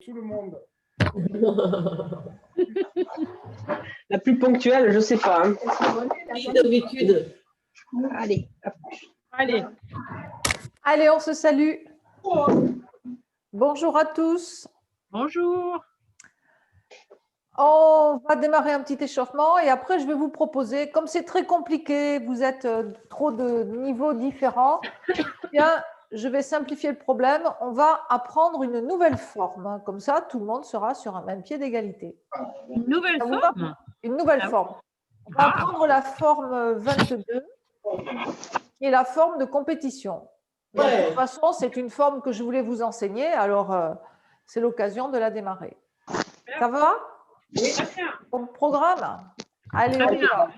tout le monde. La plus ponctuelle, je ne sais pas. Hein. D'habitude. Allez. Allez. Allez, on se salue. Bonjour à tous. Bonjour. On va démarrer un petit échauffement et après, je vais vous proposer, comme c'est très compliqué, vous êtes trop de niveaux différents, bien, je vais simplifier le problème. On va apprendre une nouvelle forme. Comme ça, tout le monde sera sur un même pied d'égalité. Une nouvelle Ça vous va? forme? Une nouvelle forme. On va apprendre la forme 22, qui est la forme de compétition. Donc, de toute façon, c'est une forme que je voulais vous enseigner, alors c'est l'occasion de la démarrer. Ça va? Oui, très bien. Au programme? Allez, Très on y bien. va.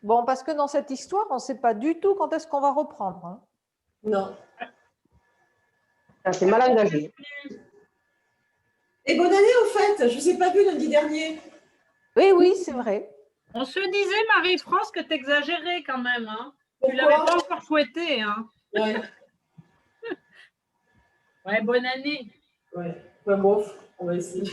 Bon, parce que dans cette histoire, on ne sait pas du tout quand est-ce qu'on va reprendre. Hein. Non. C'est mal engagé. Et bonne année au fait, je ne vous ai pas vu lundi dernier. Oui, oui, c'est vrai. On se disait, Marie-France, que tu exagérais quand même. Hein. Tu ne Pourquoi? l'avais pas encore souhaité. Hein. Ouais. Ouais, bonne année. Ouais. Enfin, bon, on va essayer.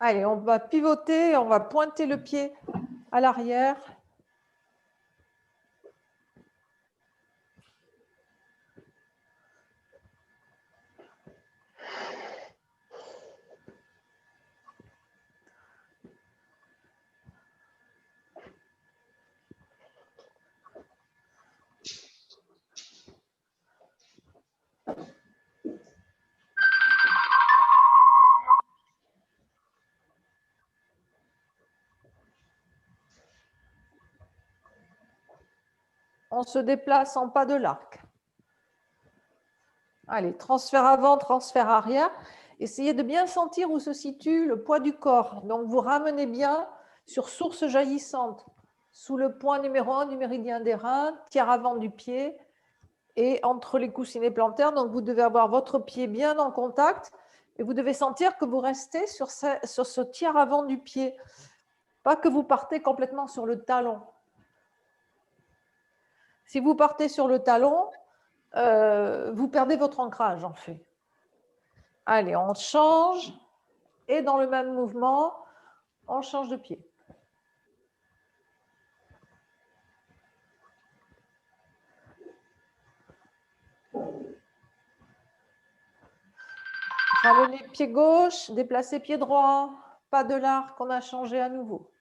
Allez, on va pivoter, on va pointer le pied à l'arrière. On se déplace en pas de l'arc. Allez, transfert avant, transfert arrière. Essayez de bien sentir où se situe le poids du corps. Donc, vous ramenez bien sur source jaillissante, sous le point numéro 1 du méridien des reins, tiers avant du pied et entre les coussinets plantaires. Donc, vous devez avoir votre pied bien en contact et vous devez sentir que vous restez sur ce tiers avant du pied. Pas que vous partez complètement sur le talon. Si vous partez sur le talon, vous perdez votre ancrage en fait. Allez, on change et dans le même mouvement, on change de pied. Ramenez pied gauche, déplacez pied droit, pas de l'arc, on a changé à nouveau.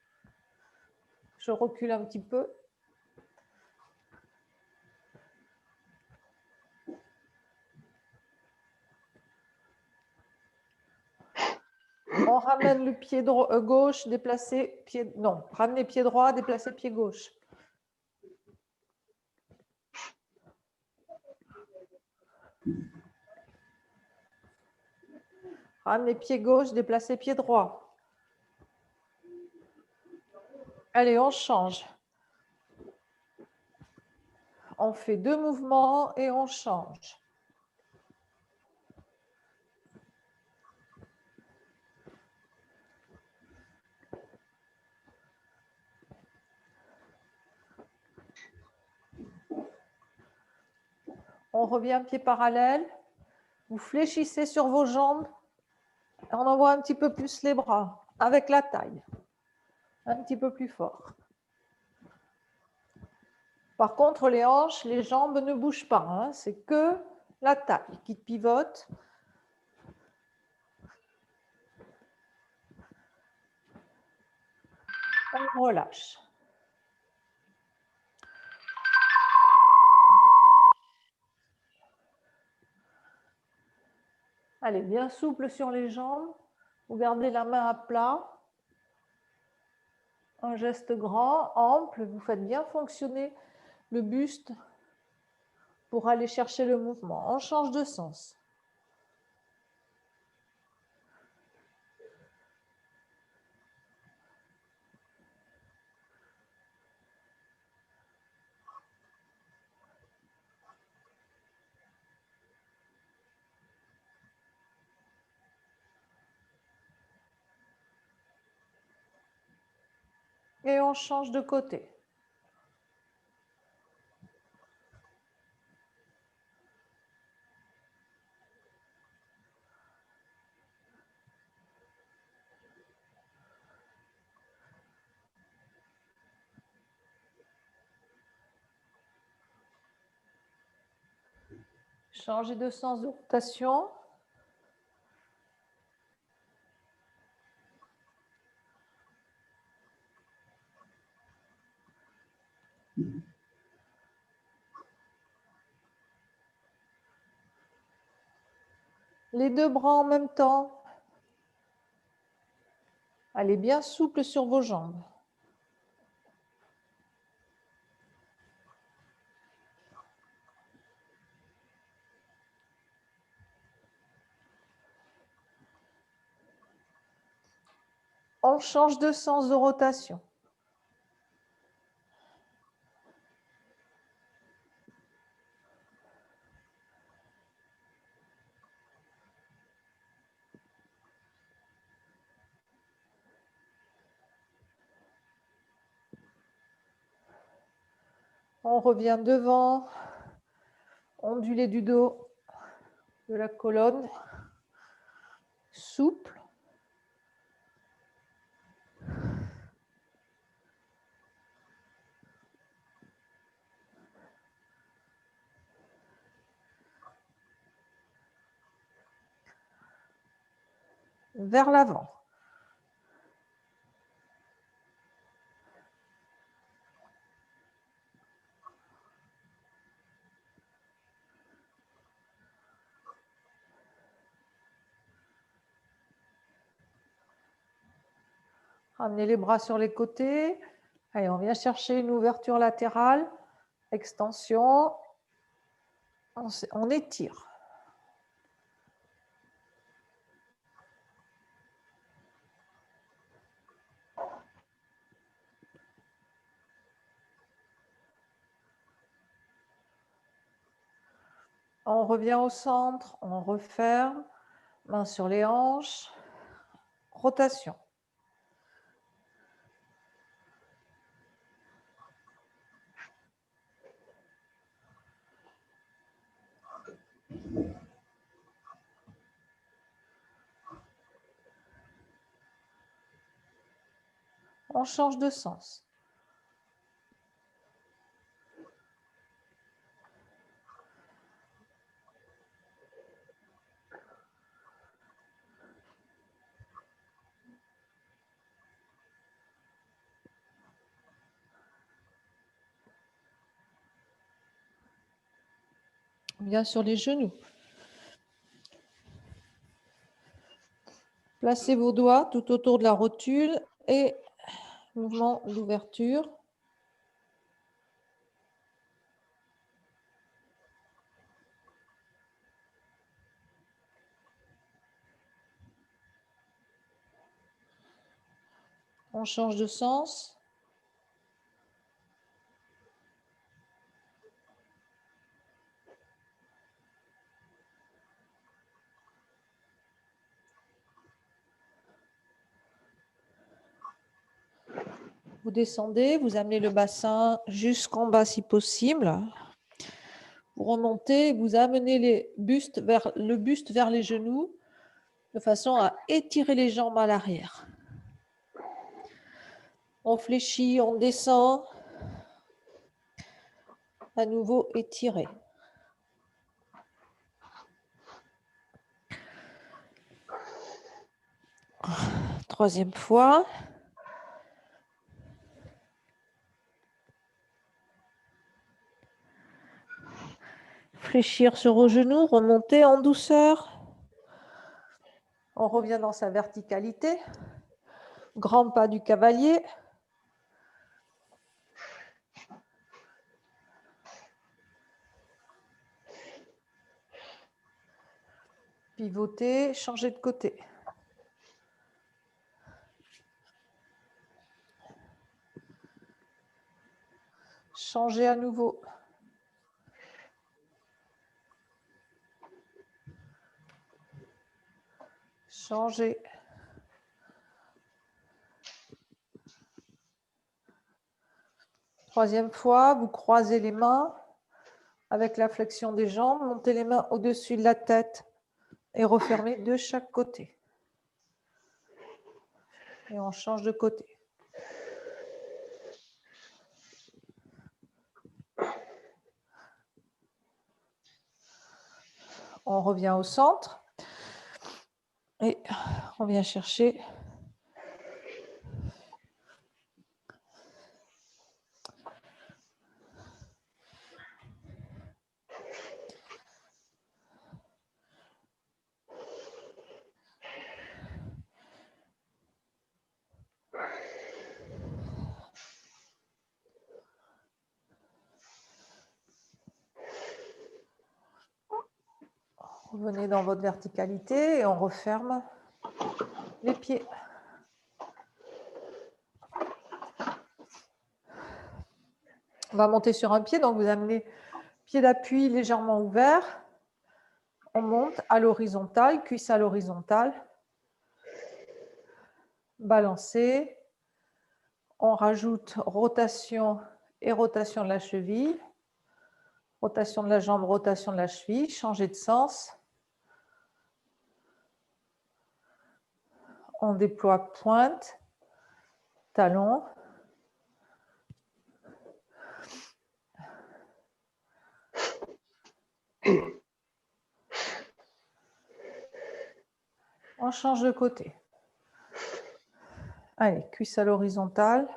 Je recule un petit peu. On ramène le pied gauche, déplacez pied... Non, ramenez pied droit, déplacez pied gauche. Ramenez pied gauche, déplacez pied droit. Allez, on change. On fait 2 mouvements et on change. On revient pied parallèle. Vous fléchissez sur vos jambes. Et on envoie un petit peu plus les bras avec la taille. Un petit peu plus fort. Par contre, les hanches, les jambes ne bougent pas. Hein. C'est que la taille qui pivote. On relâche. Allez, bien souple sur les jambes. Vous gardez la main à plat. Un geste grand, ample. Vous faites bien fonctionner le buste pour aller chercher le mouvement. On change de sens. Et on change de côté. Changer de sens de rotation. Les deux bras en même temps. Allez bien souple sur vos jambes. On change de sens de rotation. On revient devant, ondulé du dos, de la colonne, souple. Vers l'avant. Ramenez les bras sur les côtés. Allez, on vient chercher une ouverture latérale. Extension. On étire. On revient au centre, on referme. Main sur les hanches. Rotation. On change de sens. Bien sur les genoux. Placez vos doigts tout autour de la rotule et mouvement d'ouverture. On change de sens. Vous descendez, vous amenez le bassin jusqu'en bas si possible. Vous remontez, vous amenez le buste vers les genoux de façon à étirer les jambes à l'arrière. On fléchit, on descend. À nouveau étiré. Troisième fois. Fléchir sur vos genoux, remonter en douceur. On revient dans sa verticalité. Grand pas du cavalier. Pivoter, changer de côté. Changer à nouveau. Changer. Troisième fois, vous croisez les mains avec la flexion des jambes, montez les mains au-dessus de la tête et refermez de chaque côté. Et on change de côté. On revient au centre et on vient chercher revenez dans votre verticalité et on referme les pieds. On va monter sur un pied, donc vous amenez pied d'appui légèrement ouvert. On monte à l'horizontale, cuisse à l'horizontale. Balancer. On rajoute rotation et rotation de la cheville. Rotation de la jambe, rotation de la cheville. Changer de sens. On déploie pointe, talon. On change de côté. Allez, cuisse à l'horizontale.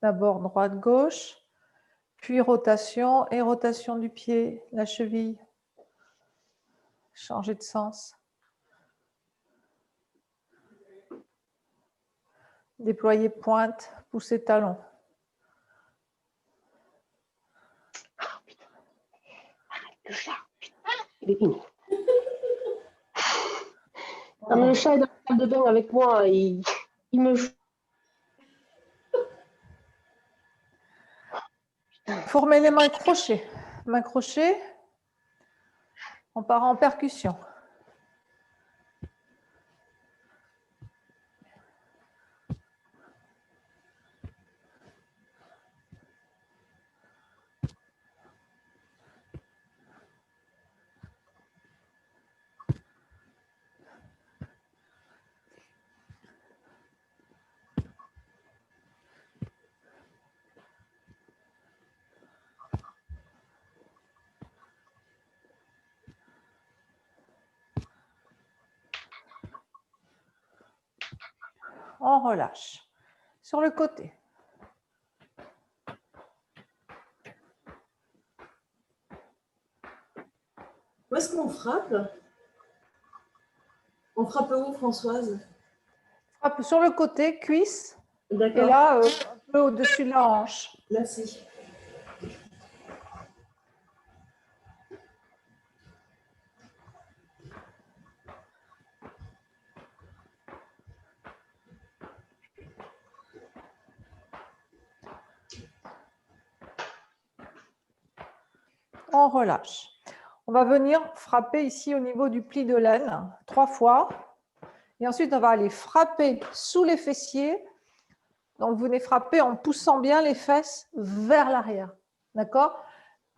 D'abord droite-gauche, puis rotation et rotation du pied, la cheville. Changer de sens. Déployer pointe, pousser talon. Ah, putain. Arrête, le chat. Putain, il est fini. Non, mais le chat est dans la salle de bain avec moi. Il me... Formez les mains crochées. Mains crochées. On part en percussion. On relâche. Sur le côté. Où est-ce qu'on frappe? On frappe où, Françoise? Frappe sur le côté, cuisse. Et D'accord. là, un peu au-dessus de la hanche. Merci. On relâche. On va venir frapper ici au niveau du pli de l'aine 3 fois. Et ensuite, on va aller frapper sous les fessiers. Donc, vous venez frapper en poussant bien les fesses vers l'arrière. D'accord?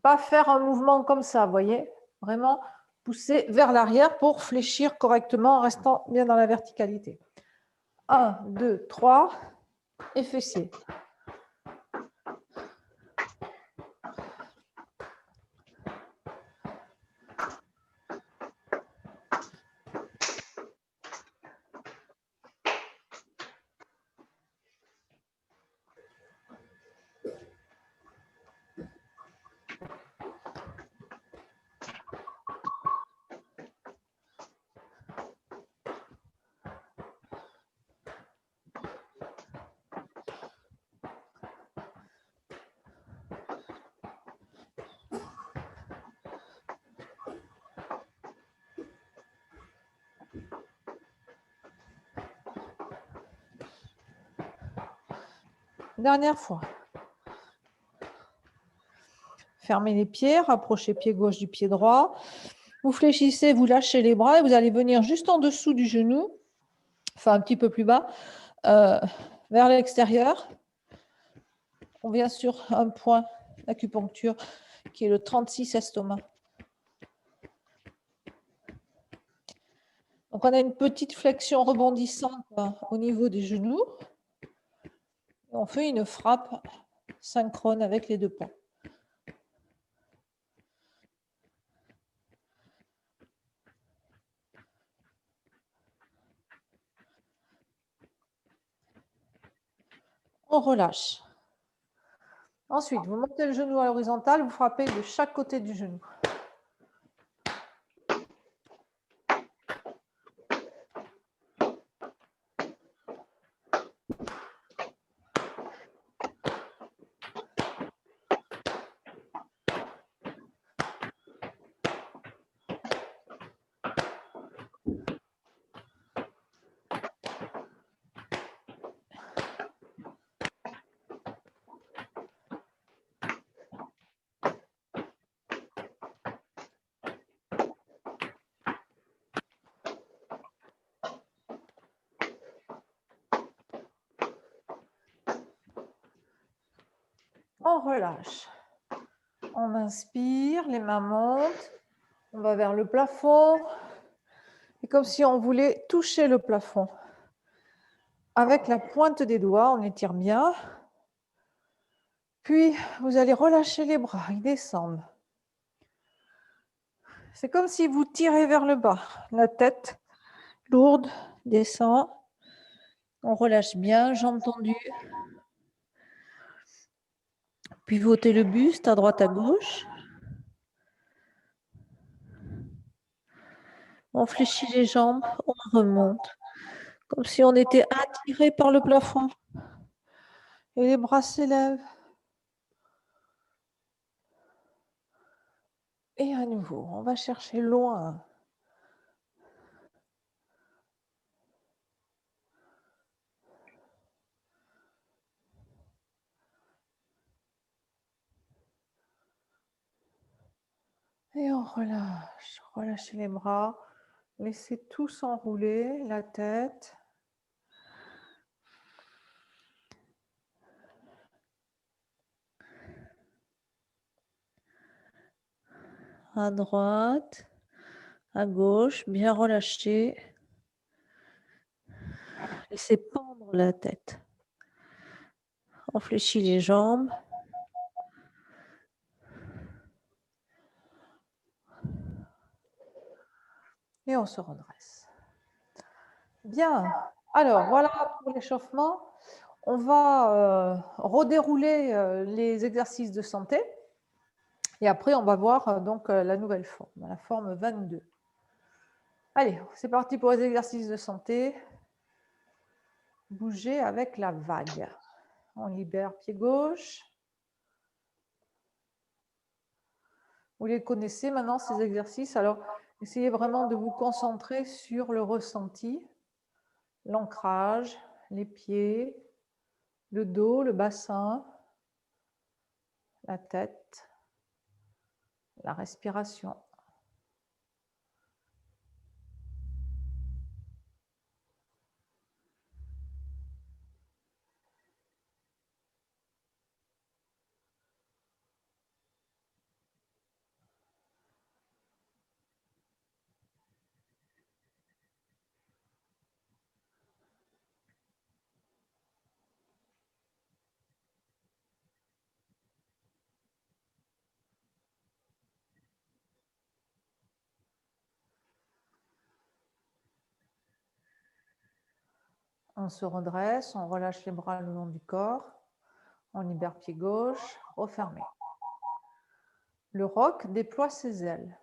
Pas faire un mouvement comme ça, vous voyez? Vraiment pousser vers l'arrière pour fléchir correctement en restant bien dans la verticalité. 1, 2, 3 et fessiers. Dernière fois. Fermez les pieds, rapprochez pied gauche du pied droit. Vous fléchissez, vous lâchez les bras et vous allez venir juste en dessous du genou, enfin un petit peu plus bas, vers l'extérieur. On vient sur un point d'acupuncture qui est le 36 estomac. Donc, on a une petite flexion rebondissante au niveau des genoux. On fait une frappe synchrone avec les deux points. On relâche. Ensuite, vous montez le genou à l'horizontale, vous frappez de chaque côté du genou. On relâche. On inspire, les mains montent. On va vers le plafond. Et comme si on voulait toucher le plafond. Avec la pointe des doigts, on étire bien. Puis, vous allez relâcher les bras, ils descendent. C'est comme si vous tirez vers le bas. La tête lourde descend. On relâche bien, jambes tendues. Pivotez le buste à droite à gauche. On fléchit les jambes, on remonte. Comme si on était attiré par le plafond. Et les bras s'élèvent. Et à nouveau, on va chercher loin. Et on relâche. Relâchez les bras. Laissez tout s'enrouler, la tête. À droite, à gauche, bien relâché. Laissez pendre la tête. On fléchit les jambes. Et on se redresse. Bien. Alors, voilà pour l'échauffement. On va redérouler les exercices de santé. Et après, on va voir donc la nouvelle forme, la forme 22. Allez, c'est parti pour les exercices de santé. Bougez avec la vague. On libère pied gauche. Vous les connaissez maintenant, ces exercices. Alors, essayez vraiment de vous concentrer sur le ressenti, l'ancrage, les pieds, le dos, le bassin, la tête, la respiration. On se redresse, on relâche les bras le long du corps, on libère pied gauche, refermé. Le roc déploie ses ailes.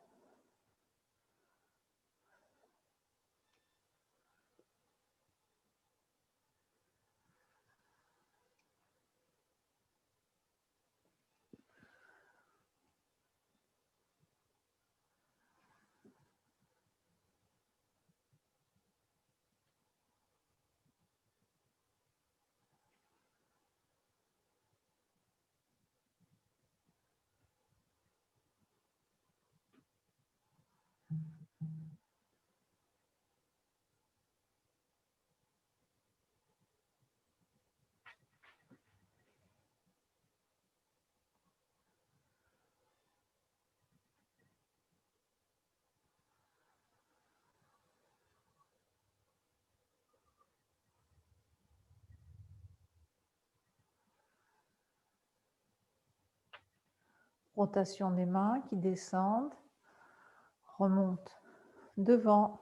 Rotation des mains qui descendent, remontent devant,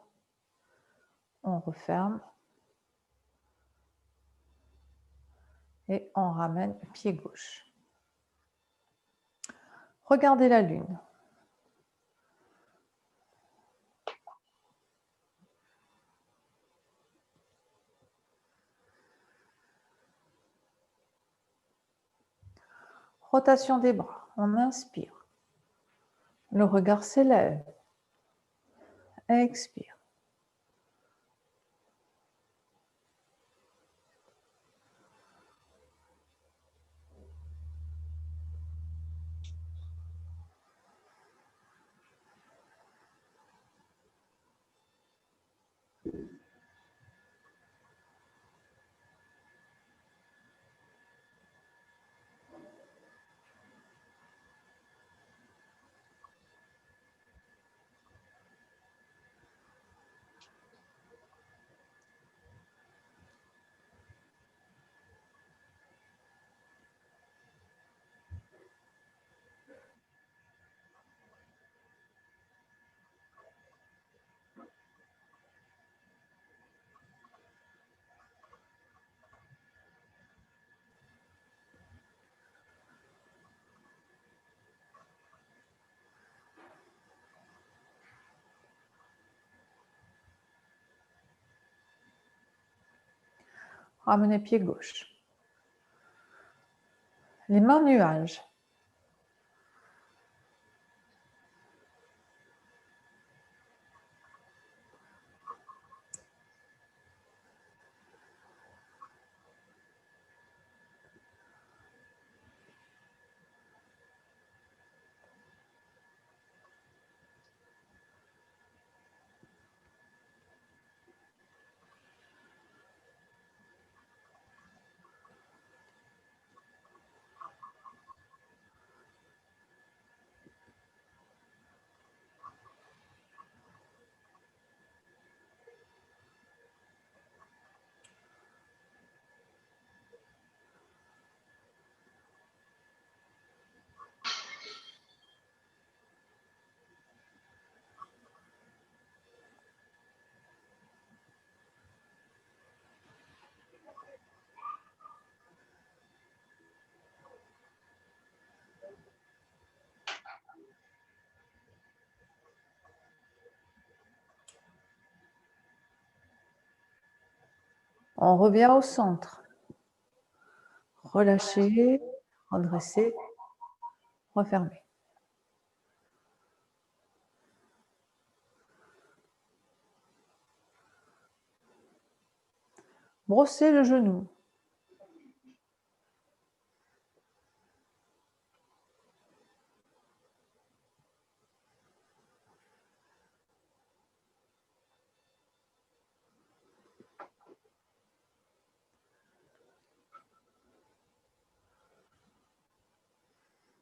on referme et on ramène pied gauche. Regardez la lune. Rotation des bras, on inspire. Le regard s'élève. Expire. Ramenez pied gauche. Les mains nuages. On revient au centre. Relâchez, redressez, refermez. Brossez le genou.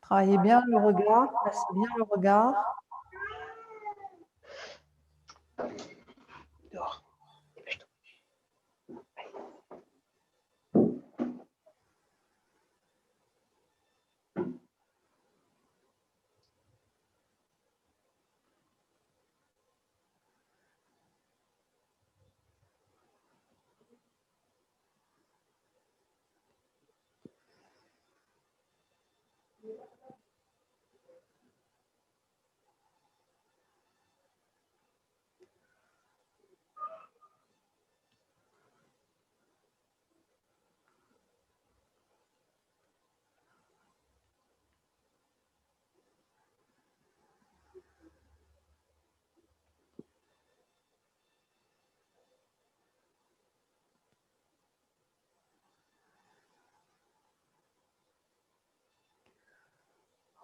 Travaillez bien le regard, placez bien le regard. Dehors. Dépêche-toi.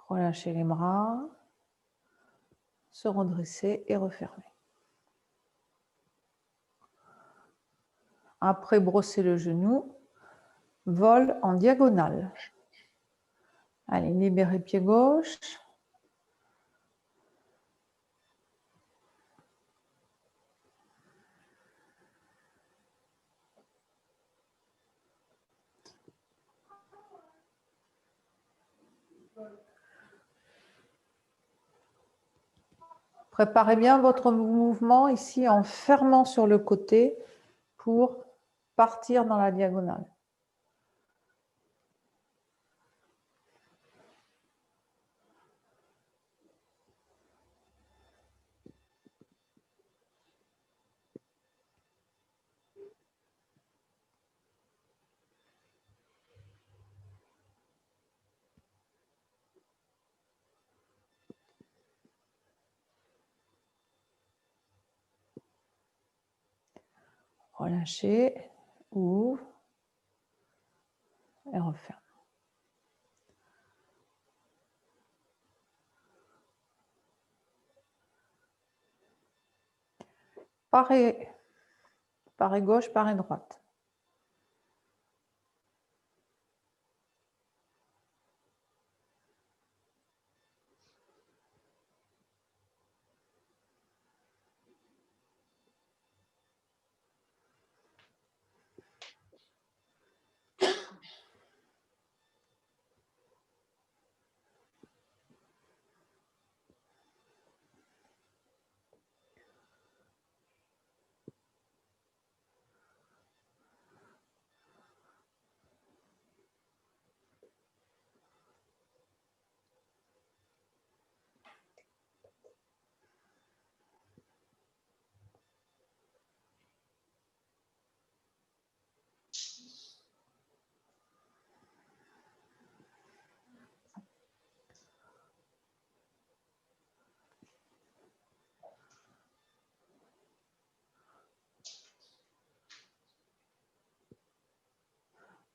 Relâchez les bras, se redresser et refermer. Après, brosser le genou, vol en diagonale. Allez, libérez pied gauche. Préparez bien votre mouvement ici en fermant sur le côté pour partir dans la diagonale. Relâchez, ouvre et referme. Parez gauche, parez droite.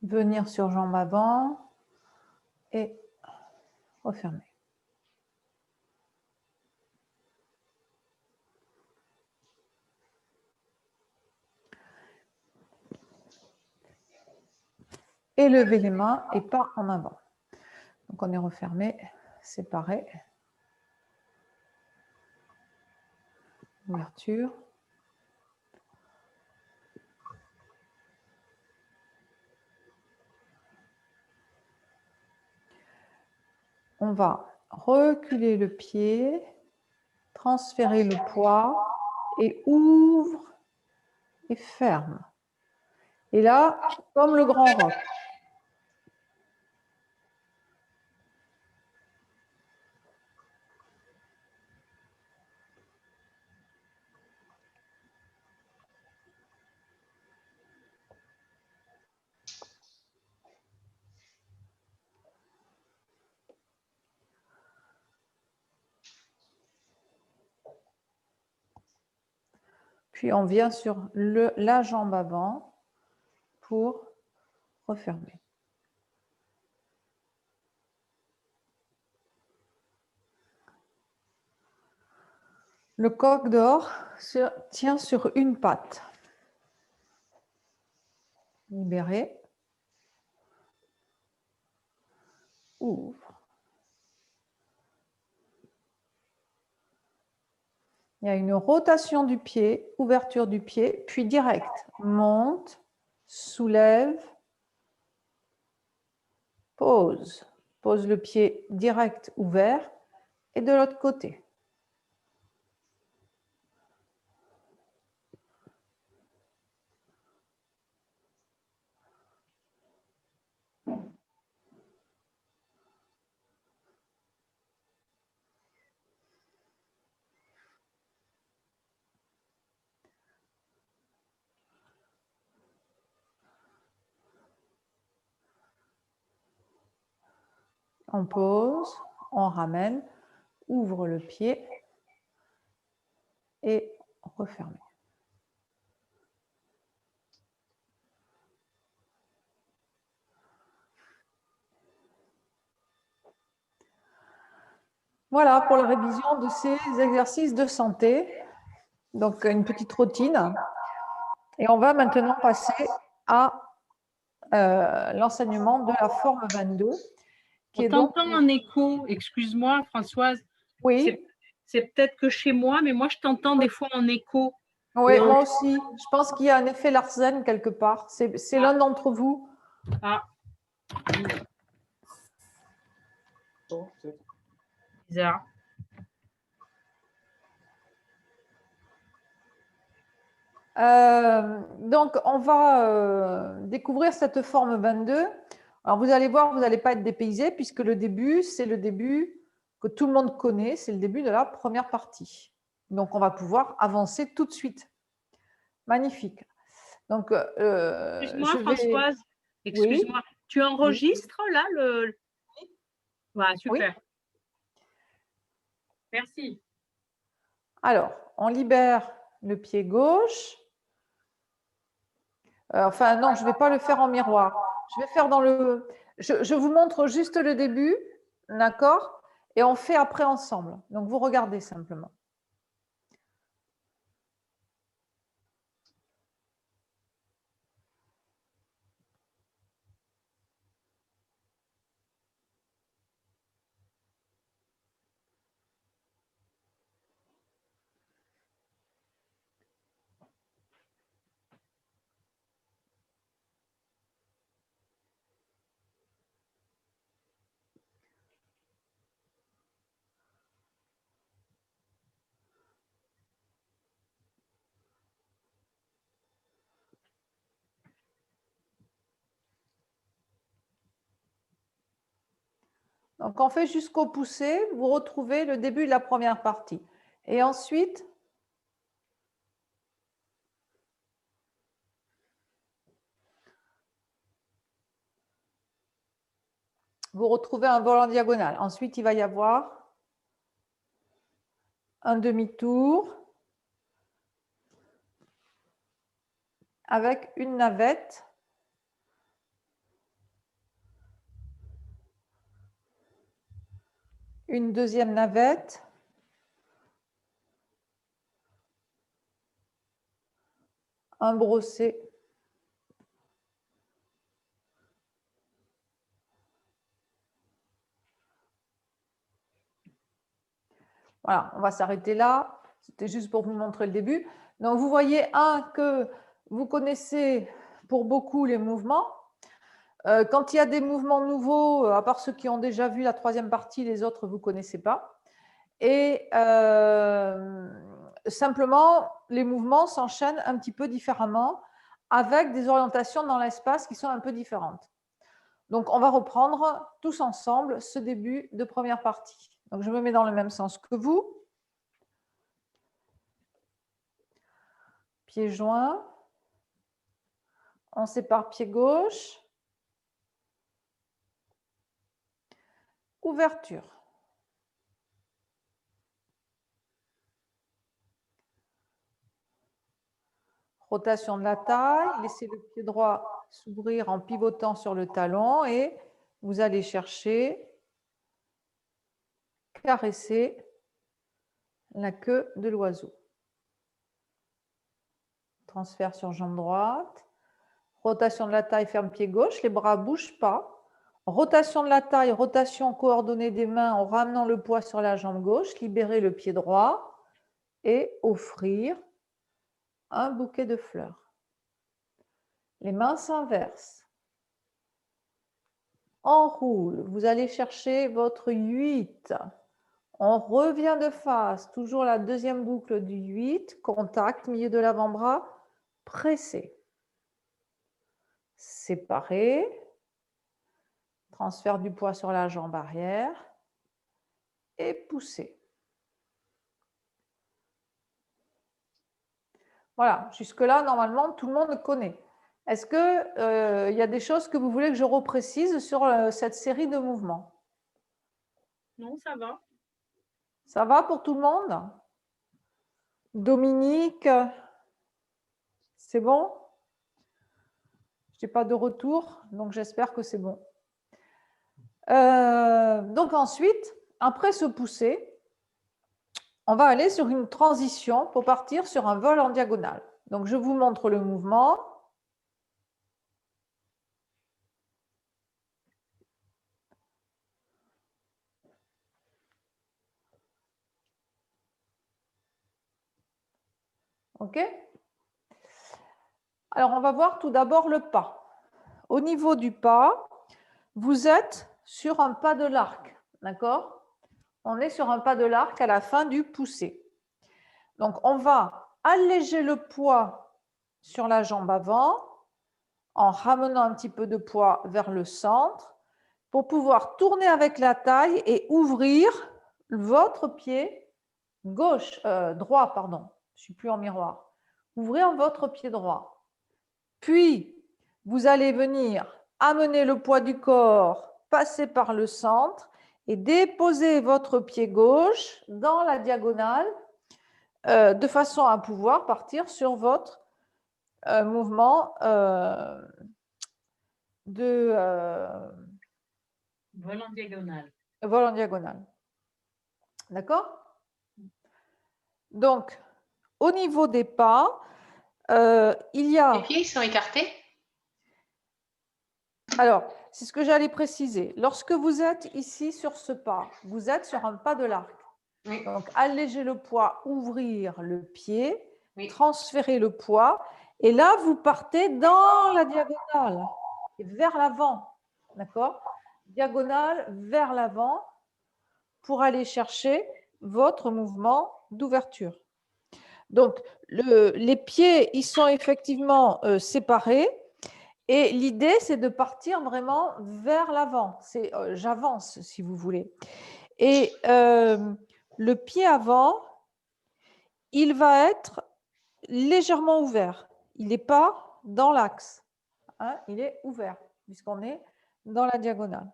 Venir sur jambe avant et refermer. Et levez les mains et pas en avant. Donc on est refermé, séparé. Ouverture. On va reculer le pied, transférer le poids et ouvre et ferme. Et là, comme le grand rock. Puis on vient sur la jambe avant pour refermer. Le coq d'or tient sur une patte. Libérez. Ouvre. Il y a une rotation du pied, ouverture du pied, puis direct. Monte, soulève, pose. Pose le pied direct, ouvert, et de l'autre côté. On pose, on ramène, ouvre le pied et referme. Voilà pour la révision de ces exercices de santé. Donc, une petite routine. Et on va maintenant passer à l'enseignement de la forme 22. On t'entend en écho, excuse-moi Françoise. Oui. C'est peut-être que chez moi, mais moi je t'entends des fois en écho. Oui, moi aussi. Je pense qu'il y a un effet Larsen quelque part. C'est l'un d'entre vous. Ah. Bizarre. Donc, on va découvrir cette forme 22. Alors, vous allez voir, vous n'allez pas être dépaysé puisque le début, c'est le début que tout le monde connaît, c'est le début de la première partie. Donc, on va pouvoir avancer tout de suite. Magnifique. Donc, Excuse-moi, je vais… Françoise. Oui, Excuse-moi. Tu enregistres là le. Ouais, oui. super. Merci. Alors, on libère le pied gauche. Enfin, non, je ne vais pas le faire en miroir. Je vais faire dans le… Je vous montre juste le début, d'accord? Et on fait après ensemble. Donc, vous regardez simplement. Donc, on fait jusqu'au poussé. Vous retrouvez le début de la première partie. Et ensuite, vous retrouvez un vol en diagonale. Ensuite, il va y avoir un demi-tour avec une navette. Une deuxième navette. Un brossé. Voilà, on va s'arrêter là. C'était juste pour vous montrer le début. Donc, vous voyez, que vous connaissez pour beaucoup les mouvements. Quand il y a des mouvements nouveaux, à part ceux qui ont déjà vu la troisième partie, les autres, vous ne connaissez pas. Et simplement, les mouvements s'enchaînent un petit peu différemment avec des orientations dans l'espace qui sont un peu différentes. Donc, on va reprendre tous ensemble ce début de première partie. Donc, je me mets dans le même sens que vous. Pied joint. On sépare pied gauche. Ouverture. Rotation de la taille. Laissez le pied droit s'ouvrir en pivotant sur le talon et vous allez chercher, caresser la queue de l'oiseau. Transfert sur jambe droite. Rotation de la taille, ferme pied gauche. Les bras ne bougent pas. Rotation de la taille, rotation coordonnée des mains en ramenant le poids sur la jambe gauche. Libérer le pied droit et offrir un bouquet de fleurs. Les mains s'inversent. On roule. Vous allez chercher votre 8. On revient de face. Toujours la deuxième boucle du 8. Contact, milieu de l'avant-bras. Pressé. Séparé. Transfert du poids sur la jambe arrière. Et pousser. Voilà, jusque-là, normalement, tout le monde connaît. Est-ce qu'il y a des choses que vous voulez que je reprécise sur cette série de mouvements? Non, ça va. Ça va pour tout le monde? Dominique, c'est bon? Je n'ai pas de retour, donc j'espère que c'est bon. Donc ensuite, après ce pousser, on va aller sur une transition pour partir sur un vol en diagonale. Donc je vous montre le mouvement. OK? Alors, on va voir tout d'abord le pas. Au niveau du pas, vous êtes sur un pas de l'arc, d'accord? On est sur un pas de l'arc à la fin du poussé. Donc, on va alléger le poids sur la jambe avant en ramenant un petit peu de poids vers le centre pour pouvoir tourner avec la taille et ouvrir votre pied droit, pardon. Je ne suis plus en miroir. Ouvrir votre pied droit. Puis, vous allez venir amener le poids du corps, passer par le centre et déposer votre pied gauche dans la diagonale de façon à pouvoir partir sur votre mouvement de Vol en diagonale. vol en diagonale. D'accord? Donc, au niveau des pas, il y a... Les pieds, ils sont écartés? Alors, c'est ce que j'allais préciser. Lorsque vous êtes ici sur ce pas, vous êtes sur un pas de l'arc. Oui. Donc, alléger le poids, ouvrir le pied, Oui. transférer le poids. Et là, vous partez dans la diagonale, vers l'avant. D'accord? Diagonale vers l'avant pour aller chercher votre mouvement d'ouverture. Donc, les pieds, ils sont effectivement séparés. Et l'idée, c'est de partir vraiment vers l'avant. C'est j'avance, si vous voulez. Et le pied avant, il va être légèrement ouvert. Il n'est pas dans l'axe. Hein, il est ouvert, puisqu'on est dans la diagonale.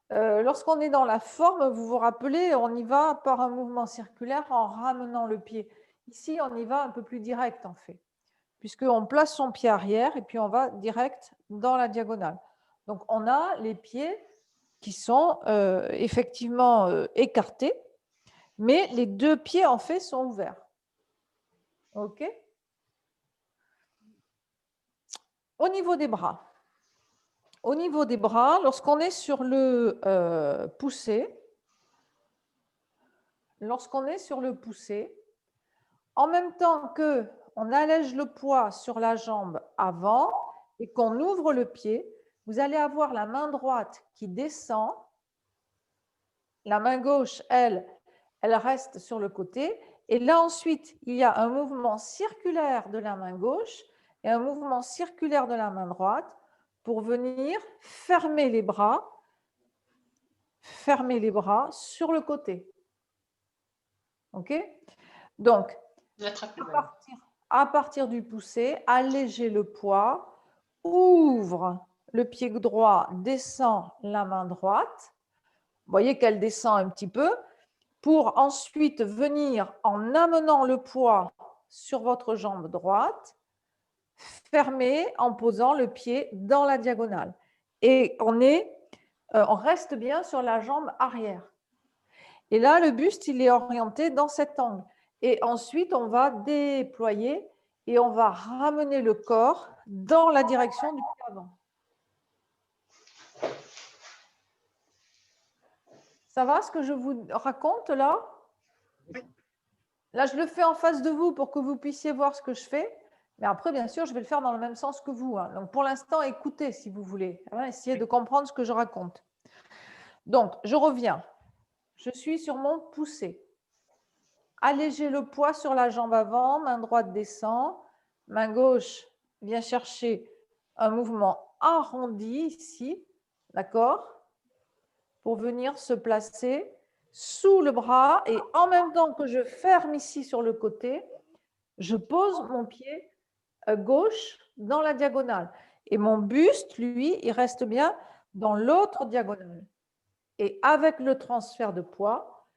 Lorsqu'on est dans la forme, vous vous rappelez, on y va par un mouvement circulaire en ramenant le pied. Ici, on y va un peu plus direct, en fait, puisqu'on place son pied arrière et puis on va direct dans la diagonale. Donc, on a les pieds qui sont effectivement écartés, mais les deux pieds, en fait, sont ouverts. OK? Au niveau des bras. Au niveau des bras, lorsqu'on est sur le poussé, en même temps que on allège le poids sur la jambe avant et qu'on ouvre le pied, vous allez avoir la main droite qui descend, la main gauche, elle reste sur le côté, et là ensuite, il y a un mouvement circulaire de la main gauche et un mouvement circulaire de la main droite pour venir fermer les bras sur le côté. OK? Donc, à partir du poussé, allégez le poids, ouvre le pied droit, descend la main droite. Vous voyez qu'elle descend un petit peu pour ensuite venir en amenant le poids sur votre jambe droite, fermer en posant le pied dans la diagonale. Et on reste bien sur la jambe arrière. Et là, le buste, il est orienté dans cet angle. Et ensuite, on va déployer et on va ramener le corps dans la direction du pied avant. Ça va ce que je vous raconte là? Là, je le fais en face de vous pour que vous puissiez voir ce que je fais. Mais après, bien sûr, je vais le faire dans le même sens que vous. Hein. Donc, pour l'instant, écoutez si vous voulez. Hein, essayez de comprendre ce que je raconte. Donc, je reviens. Je suis sur mon poussé. Allégez le poids sur la jambe avant, main droite descend, main gauche vient chercher un mouvement arrondi ici, d'accord, pour venir se placer sous le bras et en même temps que je ferme ici sur le côté, je pose mon pied gauche dans la diagonale. Et mon buste, lui, il reste bien dans l'autre diagonale. Et avec le transfert de poids,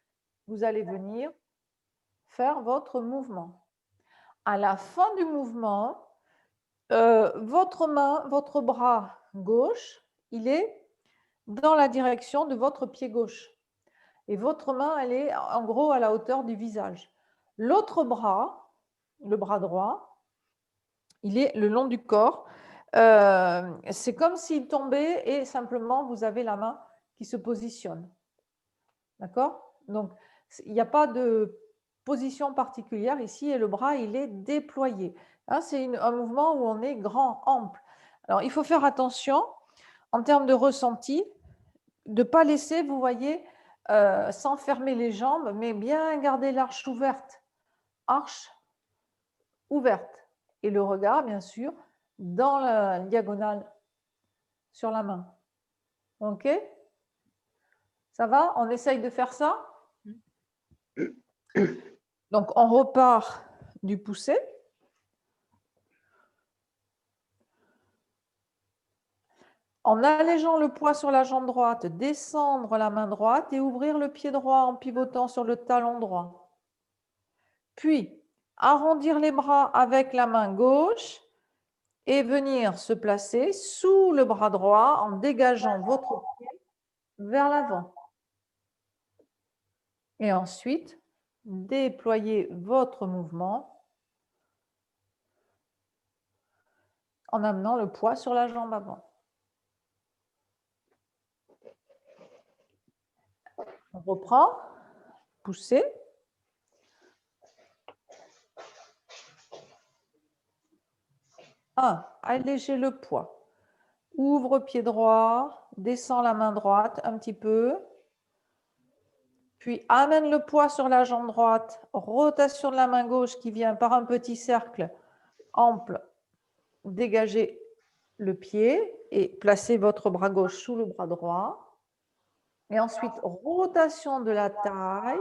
vous allez venir faire votre mouvement. À la fin du mouvement, votre bras gauche, il est dans la direction de votre pied gauche. Et votre main, elle est en gros à la hauteur du visage. L'autre bras, le bras droit, il est le long du corps. C'est comme s'il tombait et simplement vous avez la main qui se positionne. D'accord? Donc, il n'y a pas de position particulière ici et le bras, il est déployé. Hein, c'est un mouvement où on est grand, ample. Alors, il faut faire attention en termes de ressenti, de ne pas laisser, vous voyez, sans fermer les jambes, mais bien garder l'arche ouverte. Arche ouverte. et le regard, bien sûr, dans la diagonale sur la main. OK? Ça va? On essaye de faire ça? Donc, on repart du poussé. En allégeant le poids sur la jambe droite, descendre la main droite et ouvrir le pied droit en pivotant sur le talon droit. Puis, arrondir les bras avec la main gauche et venir se placer sous le bras droit en dégageant votre pied vers l'avant. Et ensuite, déployez votre mouvement en amenant le poids sur la jambe avant. On reprend, poussez. Allégez le poids. Ouvre pied droit, descend la main droite un petit peu. Puis amène le poids sur la jambe droite. Rotation de la main gauche qui vient par un petit cercle ample. Dégagez le pied et placez votre bras gauche sous le bras droit. Et ensuite, rotation de la taille.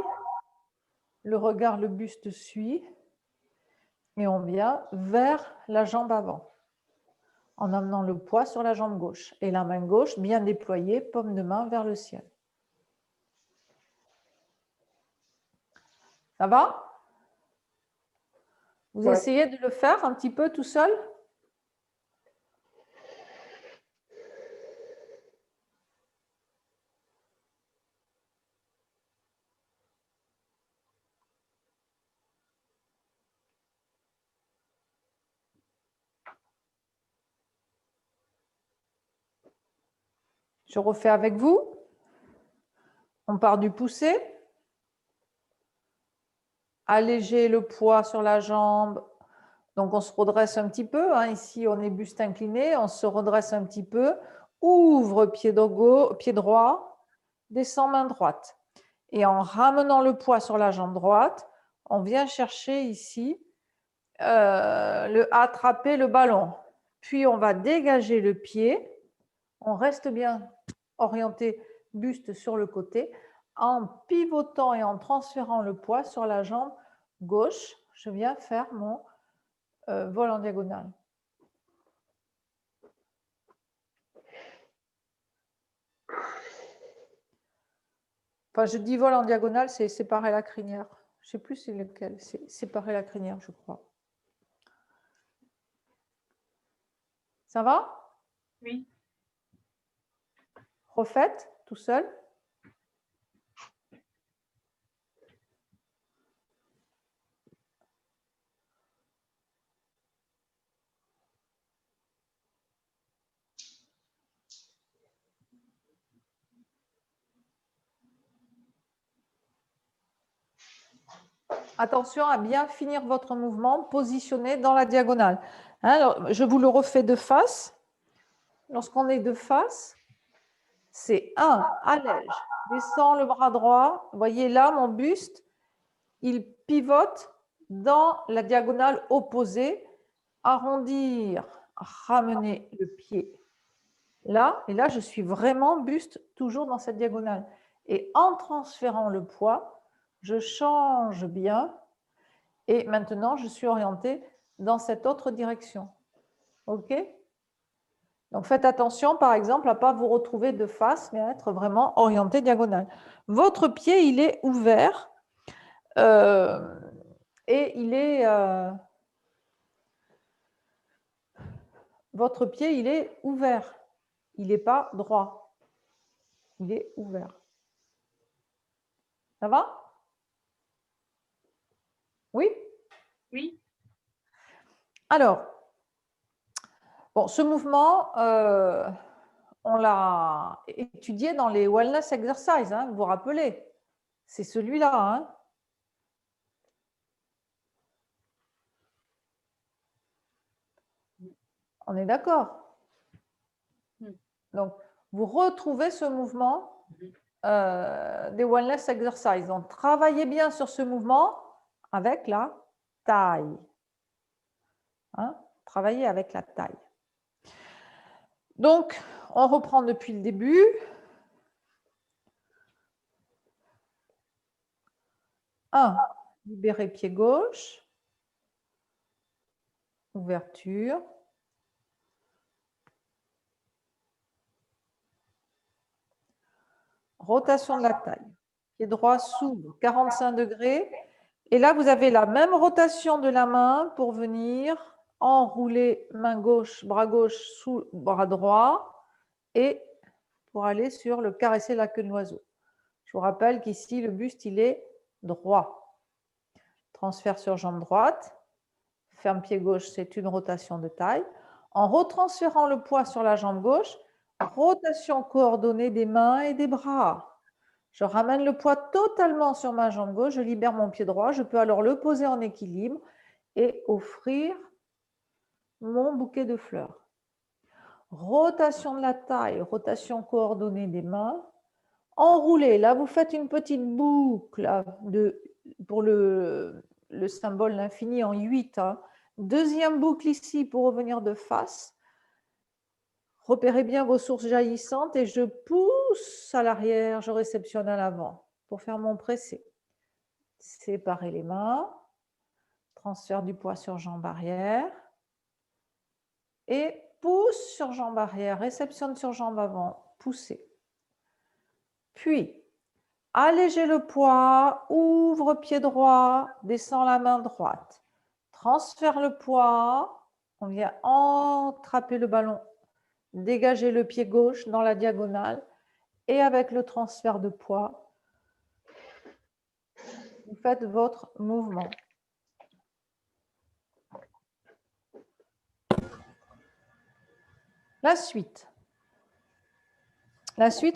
Le regard, le buste suit. Et on vient vers la jambe avant en amenant le poids sur la jambe gauche. Et la main gauche bien déployée, paume de main vers le ciel. Ça va? Vous essayez de le faire un petit peu tout seul? Je refais avec vous. On part du poussé. Allégez le poids sur la jambe. Donc, on se redresse un petit peu. Ici, on est buste incliné. On se redresse un petit peu. Ouvre pied droit. Descend main droite. Et en ramenant le poids sur la jambe droite, on vient chercher ici attraper le ballon. Puis, on va dégager le pied. On reste bien orienté buste sur le côté en pivotant et en transférant le poids sur la jambe gauche. Je viens faire mon vol en diagonale. Enfin, je dis vol en diagonale, c'est séparer la crinière. Je ne sais plus c'est lequel. C'est séparer la crinière, je crois. Ça va? Oui. Refaites tout seul. Attention à bien finir votre mouvement positionné dans la diagonale. Alors, je vous le refais de face. Lorsqu'on est de face, c'est 1, allège, descend le bras droit. Vous voyez là, mon buste, il pivote dans la diagonale opposée. Arrondir, ramener le pied là. Et là, je suis vraiment buste toujours dans cette diagonale. Et en transférant le poids, je change bien. Et maintenant, je suis orientée dans cette autre direction. OK? Donc, faites attention, par exemple, à ne pas vous retrouver de face, mais à être vraiment orienté diagonale. Votre pied, il est ouvert et il est... votre pied, il est ouvert. Il n'est pas droit. Il est ouvert. Ça va? Oui? Oui. Alors, bon, ce mouvement, on l'a étudié dans les wellness exercises, vous vous rappelez? C'est celui-là. On est d'accord? Donc, vous retrouvez ce mouvement des wellness exercises. Donc, travaillez bien sur ce mouvement avec la taille. hein, travailler avec la taille. Donc, on reprend depuis le début. Libérer pied gauche. Ouverture. Rotation de la taille. Pied droit s'ouvre 45 degrés. Et là, vous avez la même rotation de la main pour venir enrouler main gauche, bras gauche sous bras droit et pour aller sur le caresser la queue de l'oiseau. Je vous rappelle qu'ici, le buste, il est droit. Transfert sur jambe droite. Ferme pied gauche, c'est une rotation de taille. En retransférant le poids sur la jambe gauche, rotation coordonnée des mains et des bras. Je ramène le poids totalement sur ma jambe gauche, je libère mon pied droit, je peux alors le poser en équilibre et offrir mon bouquet de fleurs. Rotation de la taille, rotation coordonnée des mains. Enrouler, là vous faites une petite boucle pour le symbole l'infini en 8. Hein. Deuxième boucle ici pour revenir de face. Repérez bien vos sources jaillissantes et je pousse à l'arrière, je réceptionne à l'avant pour faire mon pressé. Séparer les mains, transfert du poids sur jambe arrière et pousse sur jambe arrière, réceptionne sur jambe avant, poussez. Puis, allégez le poids, ouvre pied droit, descend la main droite. Transfère le poids, on vient entraper le ballon, dégager le pied gauche dans la diagonale et avec le transfert de poids, vous faites votre mouvement. La suite,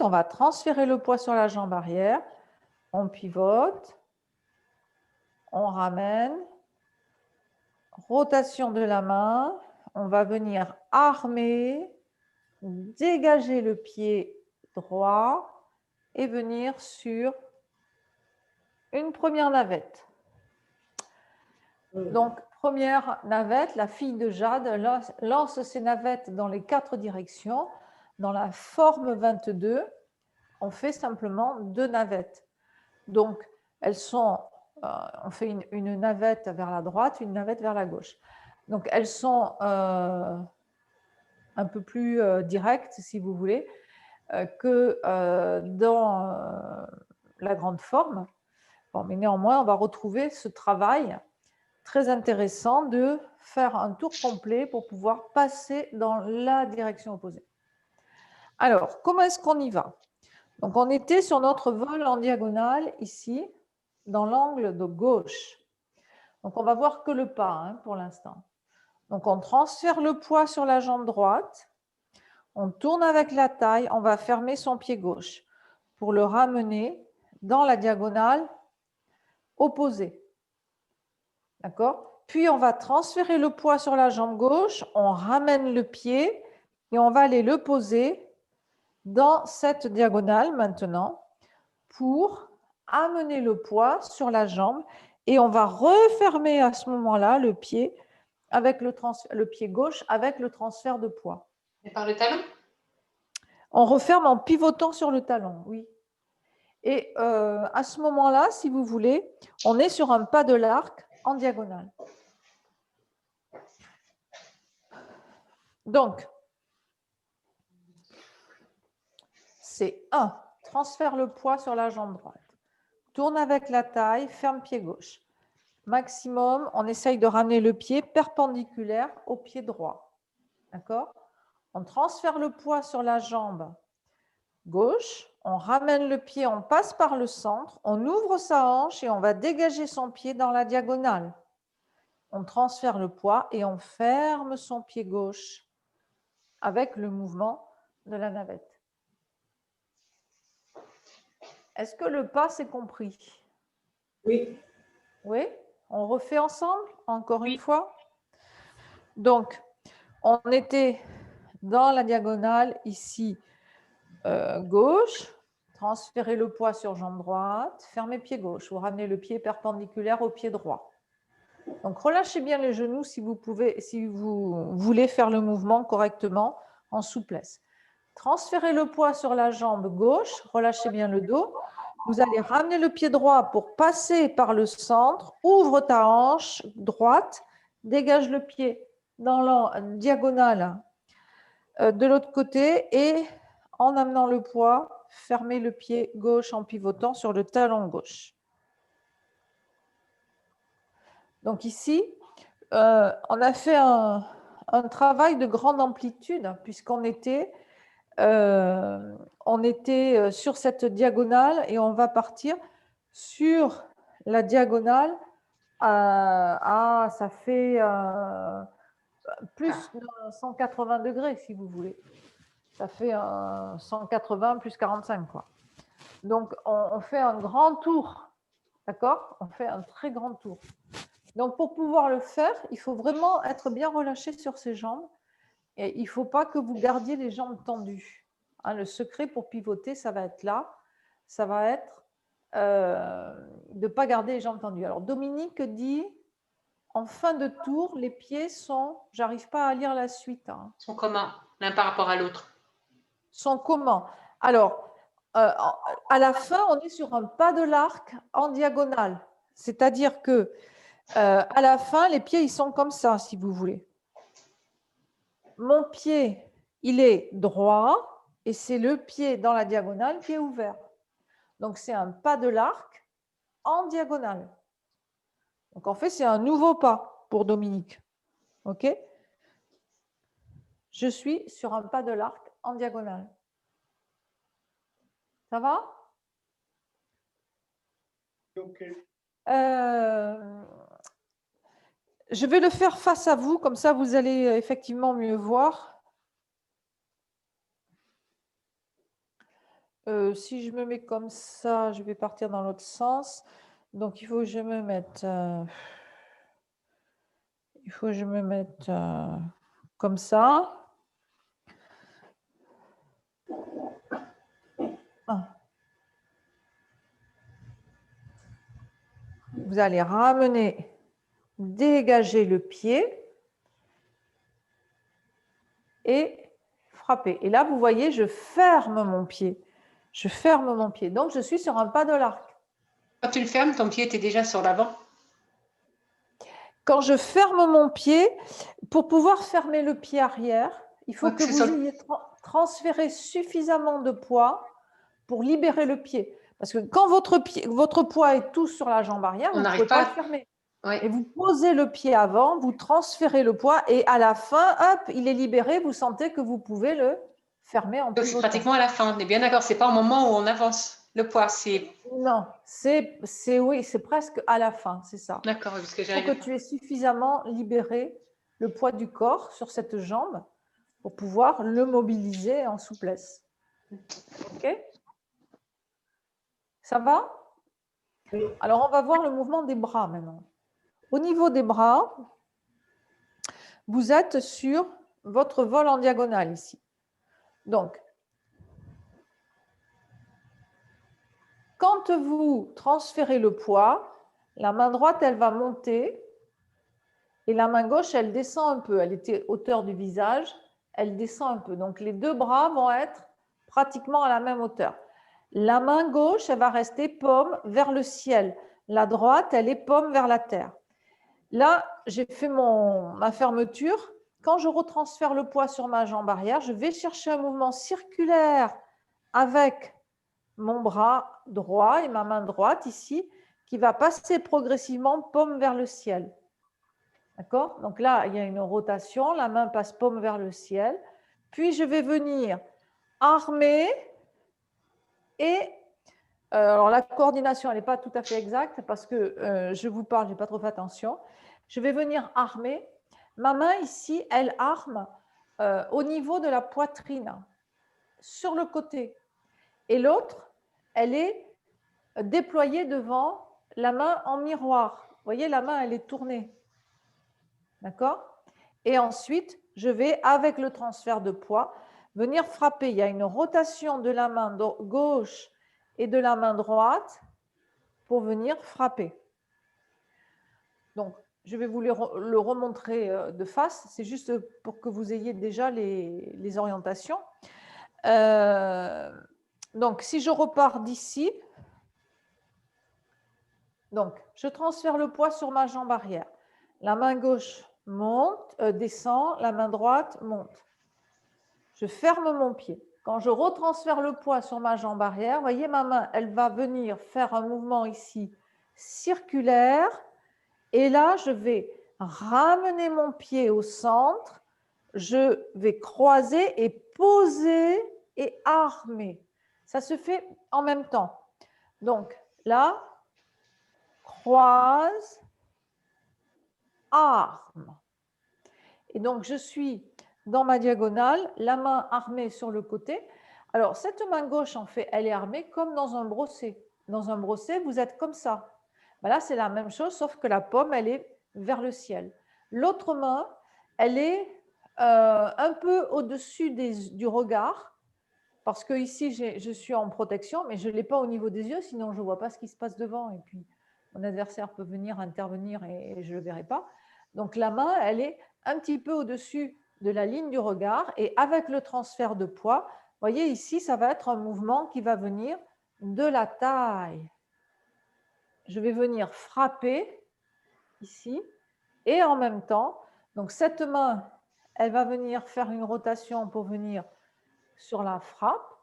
on va transférer le poids sur la jambe arrière, on pivote, on ramène, rotation de la main, on va venir armer, dégager le pied droit et venir sur une première navette. Donc, première navette, la fille de Jade lance ses navettes dans les 4 directions. Dans la forme 22, on fait simplement 2 navettes. Donc, elles sont, on fait une navette vers la droite, une navette vers la gauche. Donc, elles sont un peu plus directes, si vous voulez, que dans la grande forme. Bon, mais néanmoins, on va retrouver ce travail très intéressant de faire un tour complet pour pouvoir passer dans la direction opposée. Alors, comment est-ce qu'on y va? Donc, on était sur notre vol en diagonale ici, dans l'angle de gauche. Donc, on va voir que le pas hein, pour l'instant. Donc, on transfère le poids sur la jambe droite, on tourne avec la taille, on va fermer son pied gauche pour le ramener dans la diagonale opposée. D'accord? Puis, on va transférer le poids sur la jambe gauche, on ramène le pied et on va aller le poser dans cette diagonale maintenant pour amener le poids sur la jambe et on va refermer à ce moment-là le pied avec le pied gauche avec le transfert de poids. Et par le talon? On referme en pivotant sur le talon, oui. Et à ce moment-là, si vous voulez, on est sur un pas de l'arc en diagonale. Donc, c'est 1. Transfère le poids sur la jambe droite. Tourne avec la taille, ferme pied gauche. Maximum, on essaye de ramener le pied perpendiculaire au pied droit. D'accord? On transfère le poids sur la jambe gauche, on ramène le pied, on passe par le centre, on ouvre sa hanche et on va dégager son pied dans la diagonale. On transfère le poids et on ferme son pied gauche avec le mouvement de la navette. Est-ce que le pas s'est compris? Oui. Oui? On refait ensemble, encore une fois. Donc, on était dans la diagonale ici, gauche. Transférez le poids sur jambe droite. Fermez pied gauche. Vous ramenez le pied perpendiculaire au pied droit. Donc, relâchez bien les genoux si vous pouvez, si vous voulez faire le mouvement correctement en souplesse. Transférez le poids sur la jambe gauche, relâchez bien le dos. Vous allez ramener le pied droit pour passer par le centre, ouvre ta hanche droite, dégage le pied dans la diagonale de l'autre côté et en amenant le poids, fermez le pied gauche en pivotant sur le talon gauche. Donc ici, on a fait un travail de grande amplitude puisqu'on était, sur cette diagonale et on va partir sur la diagonale. Ça fait plus de 180 degrés si vous voulez. Ça fait 180 plus 45 quoi. Donc on fait un grand tour, d'accord? On fait un très grand tour. Donc, pour pouvoir le faire, il faut vraiment être bien relâché sur ses jambes et il ne faut pas que vous gardiez les jambes tendues. Hein, le secret pour pivoter, ça va être là. Ça va être de ne pas garder les jambes tendues. Alors, Dominique dit, en fin de tour, les pieds sont, j'arrive pas à lire la suite. Hein. Sont comment l'un par rapport à l'autre? Sont comment? Alors, à la fin, on est sur un pas de l'arc en diagonale. C'est-à-dire que à la fin, les pieds, ils sont comme ça, si vous voulez. Mon pied, il est droit et c'est le pied dans la diagonale qui est ouvert. Donc, c'est un pas de l'arc en diagonale. Donc, en fait, c'est un nouveau pas pour Dominique. OK? Je suis sur un pas de l'arc en diagonale. Ça va? OK. Je vais le faire face à vous, comme ça vous allez effectivement mieux voir. Si je me mets comme ça, je vais partir dans l'autre sens. Donc il faut que je me mette, comme ça. Ah. Vous allez ramener, dégager le pied et frapper. Et là, vous voyez, je ferme mon pied. Je ferme mon pied. Donc, je suis sur un pas de l'arc. Quand tu le fermes, ton pied était déjà sur l'avant. Quand je ferme mon pied, pour pouvoir fermer le pied arrière, il faut que vous ayez transféré suffisamment de poids pour libérer le pied. Parce que quand votre poids est tout sur la jambe arrière, vous ne pouvez pas le fermer. Ouais. Et vous posez le pied avant, vous transférez le poids et à la fin, hop, il est libéré. Vous sentez que vous pouvez le fermer en pivotant. Donc c'est pratiquement à la fin. On est bien d'accord. C'est pas au moment où on avance le poids. C'est non, c'est presque à la fin, c'est ça. D'accord. Parce que il faut que tu aies suffisamment libéré le poids du corps sur cette jambe pour pouvoir le mobiliser en souplesse. Ok? Ça va? Oui. Alors, on va voir le mouvement des bras maintenant. Au niveau des bras, vous êtes sur votre vol en diagonale ici. Donc, quand vous transférez le poids, la main droite, elle va monter et la main gauche, elle descend un peu. Elle était hauteur du visage, elle descend un peu. Donc, les deux bras vont être pratiquement à la même hauteur. La main gauche, elle va rester paume vers le ciel. La droite, elle est paume vers la terre. Là, j'ai fait ma fermeture. Quand je retransfère le poids sur ma jambe arrière, je vais chercher un mouvement circulaire avec mon bras droit et ma main droite ici, qui va passer progressivement paume vers le ciel. D'accord? Donc là, il y a une rotation, la main passe paume vers le ciel. Puis, je vais venir armer et alors la coordination, elle n'est pas tout à fait exacte parce que je vous parle, je n'ai pas trop fait attention. Je vais venir armer. Ma main ici, elle arme au niveau de la poitrine, sur le côté. Et l'autre, elle est déployée devant la main en miroir. Vous voyez, la main, elle est tournée. D'accord? Et ensuite, je vais, avec le transfert de poids, venir frapper. Il y a une rotation de la main gauche et de la main droite pour venir frapper. Donc, Je vais vous le remontrer de face. C'est juste pour que vous ayez déjà les orientations. Donc, si je repars d'ici, donc, je transfère le poids sur ma jambe arrière. La main gauche monte, descend, la main droite monte. Je ferme mon pied. Quand je retransfère le poids sur ma jambe arrière, vous voyez, ma main, elle va venir faire un mouvement ici circulaire. Et là, je vais ramener mon pied au centre. Je vais croiser et poser et armer. Ça se fait en même temps. Donc, là, croise, arme. Et donc, je suis dans ma diagonale, la main armée sur le côté. Alors, cette main gauche, en fait, elle est armée comme dans un brosset. Dans un brosset, vous êtes comme ça. Ben là, c'est la même chose, sauf que la paume, elle est vers le ciel. L'autre main, elle est un peu au-dessus du regard, parce que ici, je suis en protection, mais je ne l'ai pas au niveau des yeux, sinon je ne vois pas ce qui se passe devant. Et puis, mon adversaire peut venir intervenir et je ne le verrai pas. Donc, la main, elle est un petit peu au-dessus de la ligne du regard. Et avec le transfert de poids, vous voyez ici, ça va être un mouvement qui va venir de la taille. Je vais venir frapper ici. Et en même temps, donc cette main, elle va venir faire une rotation pour venir sur la frappe.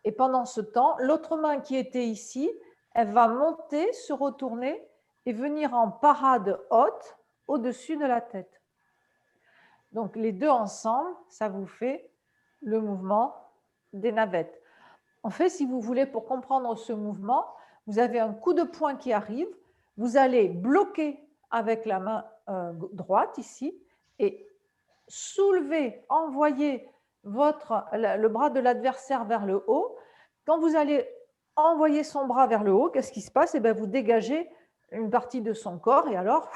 Et pendant ce temps, l'autre main qui était ici, elle va monter, se retourner et venir en parade haute au-dessus de la tête. Donc les deux ensemble, ça vous fait le mouvement des navettes. En fait, si vous voulez, pour comprendre ce mouvement, vous avez un coup de poing qui arrive, vous allez bloquer avec la main droite ici et soulever, envoyer le bras de l'adversaire vers le haut. Quand vous allez envoyer son bras vers le haut, qu'est-ce qui se passe? Eh bien, vous dégagez une partie de son corps et alors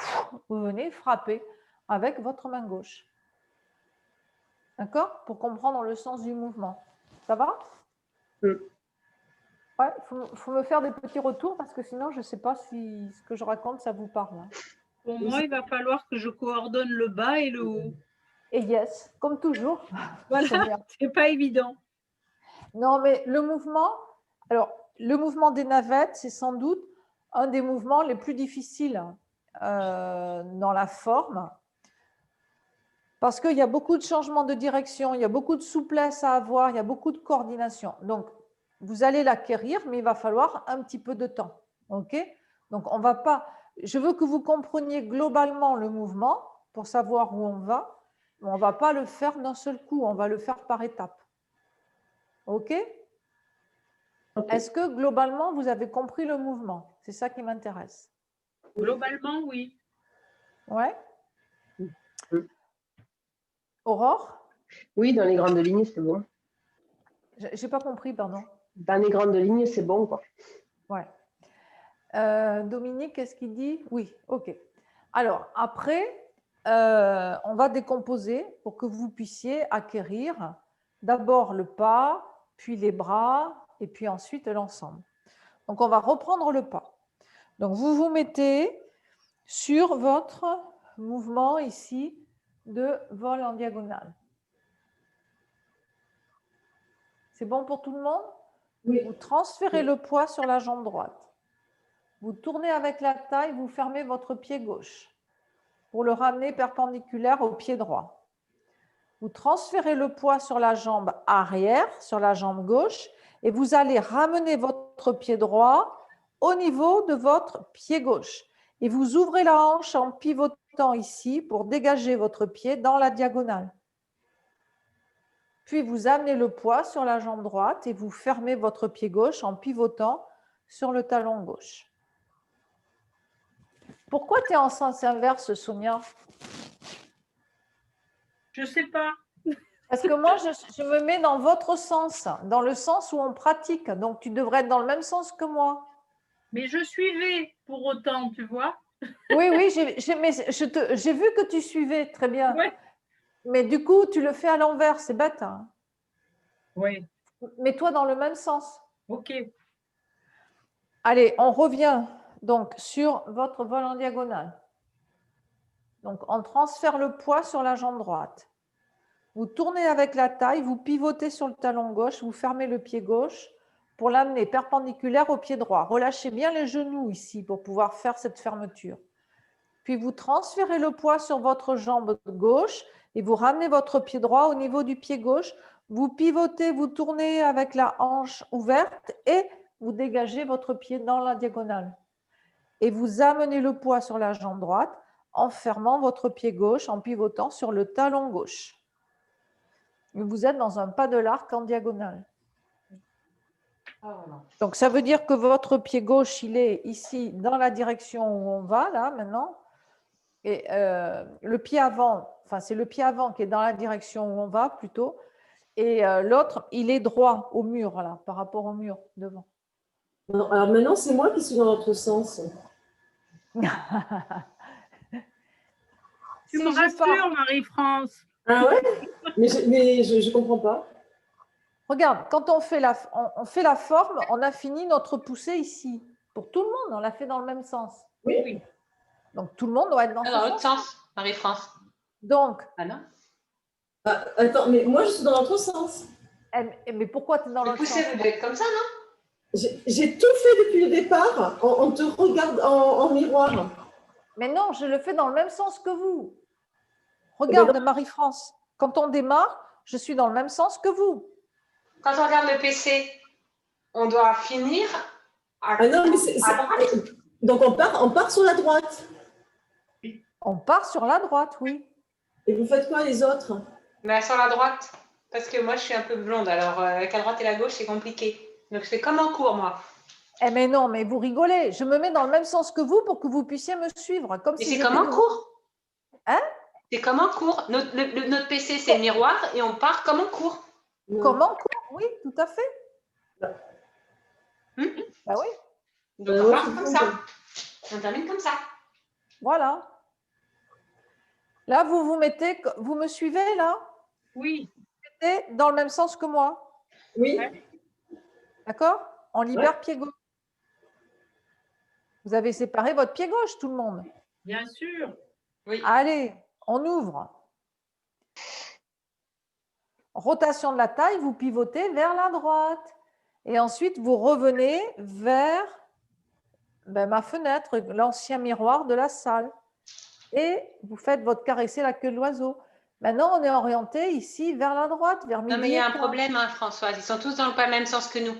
vous venez frapper avec votre main gauche. D'accord? Pour comprendre le sens du mouvement. Ça va? Ouais, faut me faire des petits retours parce que sinon, je ne sais pas si ce que je raconte, ça vous parle. Pour moi, il va falloir que je coordonne le bas et le haut. Et yes, comme toujours. Voilà, c'est pas évident. Non, mais le mouvement, alors, le mouvement des navettes, c'est sans doute un des mouvements les plus difficiles dans la forme parce qu'il y a beaucoup de changements de direction, il y a beaucoup de souplesse à avoir, il y a beaucoup de coordination. Donc, vous allez l'acquérir, mais il va falloir un petit peu de temps. OK? Donc, on va pas. Je veux que vous compreniez globalement le mouvement pour savoir où on va, mais on ne va pas le faire d'un seul coup, on va le faire par étapes. OK? Est-ce que globalement, vous avez compris le mouvement? C'est ça qui m'intéresse. Globalement, oui. Ouais? Aurore? Oui, dans les grandes lignes, c'est bon. J'ai pas compris, pardon. Dans les grandes lignes, c'est bon, quoi. Ouais. Dominique, qu'est-ce qu'il dit? Oui, ok. Alors, après, on va décomposer pour que vous puissiez acquérir d'abord le pas, puis les bras, et puis ensuite l'ensemble. Donc, on va reprendre le pas. Donc, vous vous mettez sur votre mouvement ici de vol en diagonale. C'est bon pour tout le monde? Oui. Vous transférez le poids sur la jambe droite. Vous tournez avec la taille, vous fermez votre pied gauche pour le ramener perpendiculaire au pied droit. Vous transférez le poids sur la jambe arrière, sur la jambe gauche, et vous allez ramener votre pied droit au niveau de votre pied gauche. Et vous ouvrez la hanche en pivotant ici pour dégager votre pied dans la diagonale. Puis vous amenez le poids sur la jambe droite et vous fermez votre pied gauche en pivotant sur le talon gauche. Pourquoi tu es en sens inverse, Sonia? Je ne sais pas. Parce que moi, je me mets dans votre sens, dans le sens où on pratique. Donc, tu devrais être dans le même sens que moi. Mais je suivais pour autant, tu vois. Oui, oui, j'ai vu que tu suivais, très bien. Ouais. Mais du coup, tu le fais à l'envers, c'est bête. Hein. Oui. Mets-toi dans le même sens. Ok. Allez, on revient donc sur votre vol en diagonale. Donc, on transfère le poids sur la jambe droite. Vous tournez avec la taille, vous pivotez sur le talon gauche, vous fermez le pied gauche pour l'amener perpendiculaire au pied droit. Relâchez bien les genoux ici pour pouvoir faire cette fermeture. Puis vous transférez le poids sur votre jambe gauche et vous ramenez votre pied droit au niveau du pied gauche. Vous pivotez, vous tournez avec la hanche ouverte et vous dégagez votre pied dans la diagonale. Et vous amenez le poids sur la jambe droite en fermant votre pied gauche, en pivotant sur le talon gauche. Vous êtes dans un pas de l'arc en diagonale. Donc, ça veut dire que votre pied gauche, il est ici dans la direction où on va, là, maintenant. Et le pied avant, enfin, c'est le pied avant qui est dans la direction où on va, plutôt. Et l'autre, il est droit au mur, là, par rapport au mur devant. Non, alors maintenant, c'est moi qui suis dans l'autre sens. Tu me rassures, Marie-France. Ah ouais? Mais je comprends pas. Regarde, quand on fait la forme, on a fini notre poussée ici. Pour tout le monde, on l'a fait dans le même sens. Oui. Donc, tout le monde doit être dans ce Dans l'autre sens. sens, Marie-France. Donc, Ah non? Ah, attends, mais moi, je suis dans l'autre sens. mais pourquoi tu es dans Le l'autre pousser, sens? vous devez être comme ça, non? J'ai tout fait depuis le départ. On te regarde en miroir. Mais non, je le fais dans le même sens que vous. Regarde, Marie-France, quand on démarre, je suis dans le même sens que vous. Quand on regarde le PC, on doit finir à, Ah non, mais à droite. donc on part sur la droite. On part sur la droite, oui. Et vous faites quoi les autres? Mais sur la droite, parce que moi, je suis un peu blonde. Alors, avec la droite et la gauche, c'est compliqué. Donc, je fais comme en cours, moi. Eh mais non, mais vous rigolez. Je me mets dans le même sens que vous pour que vous puissiez me suivre. Comme Mais si c'est j'étais comme en devant. cours. Hein? C'est comme en cours. Notre PC, c'est le miroir et on part comme en cours. Comme en cours, oui, tout à fait. Bah oui, Donc, on part comme ça. On termine comme ça. voilà. Là, vous me suivez là? Oui. Vous mettez dans le même sens que moi. Oui. D'accord? On libère pied gauche. Vous avez séparé votre pied gauche, tout le monde. Bien sûr. Oui. Allez, on ouvre. Rotation de la taille, vous pivotez vers la droite. Et ensuite, vous revenez vers ma fenêtre, l'ancien miroir de la salle. Et vous faites votre caresser la queue de l'oiseau. Maintenant, on est orienté ici vers la droite, vers midi. Non, mais il y a un problème, hein, Françoise. Ils sont tous dans le même sens que nous.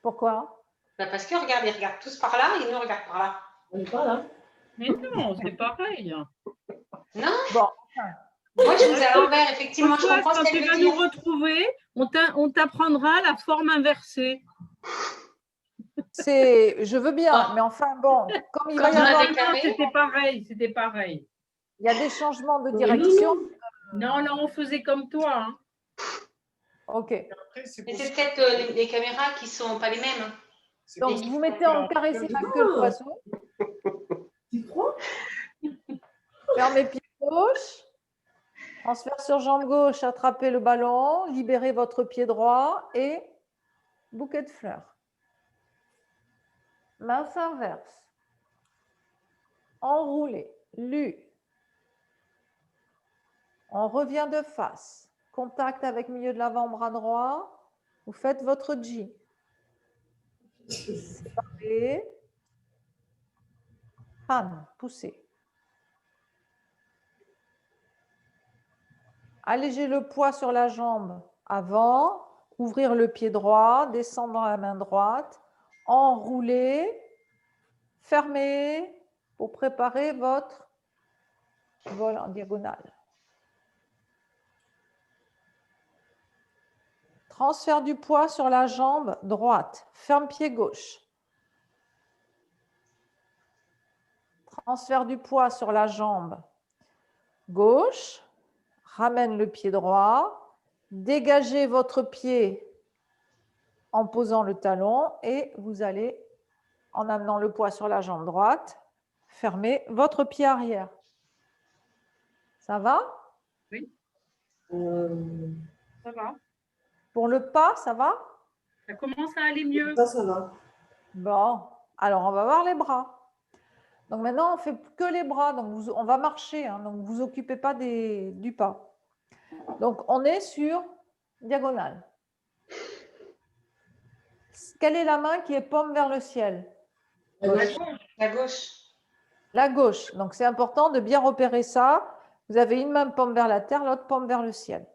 Pourquoi? Bah parce que regarde, ils regardent tous par là et nous, on regarde par là. On n'est pas là. Mais non, c'est pareil. Non? Bon. Moi, je vous ai à l'envers, effectivement. Je comprends Quand ce tu qu'elle vas veut nous dire. retrouver, on t'apprendra la forme inversée. Je veux bien, Oh. mais enfin bon, comme il Quand va y on avoir, avait carré, C'était pareil, c'était pareil. il y a des changements de Mais direction. Non, non, on faisait comme toi. Hein. Ok. mais c'est peut-être les caméras qui sont pas les mêmes. Donc vous mettez en caresser la queue de l'oiseau. Tu crois? Fermez pied gauche. Transfert sur jambe gauche, attrapez le ballon, libérez votre pied droit et bouquet de fleurs. Main inverse. Enroulé. Lu. On revient de face. Contact avec milieu de l'avant-bras droit. Vous faites votre J. Séparez. Han, poussez. Allégez le poids sur la jambe avant, ouvrir le pied droit, descendre la main droite, enrouler, fermer pour préparer votre vol en diagonale. Transfert du poids sur la jambe droite, ferme pied gauche. Transfert du poids sur la jambe gauche, ramène le pied droit, dégagez votre pied en posant le talon et vous allez, en amenant le poids sur la jambe droite, fermer votre pied arrière. Ça va? Oui. Ça va. Pour le pas, ça va? Ça commence à aller mieux. Ça va. Bon, alors on va voir les bras. Donc maintenant, on fait que les bras. Donc on va marcher. Hein, donc vous occupez pas du pas. Donc on est sur diagonale. Quelle est la main qui est paume vers le ciel? La gauche. La gauche. Donc c'est important de bien repérer ça. Vous avez une main paume vers la terre, l'autre paume vers le ciel.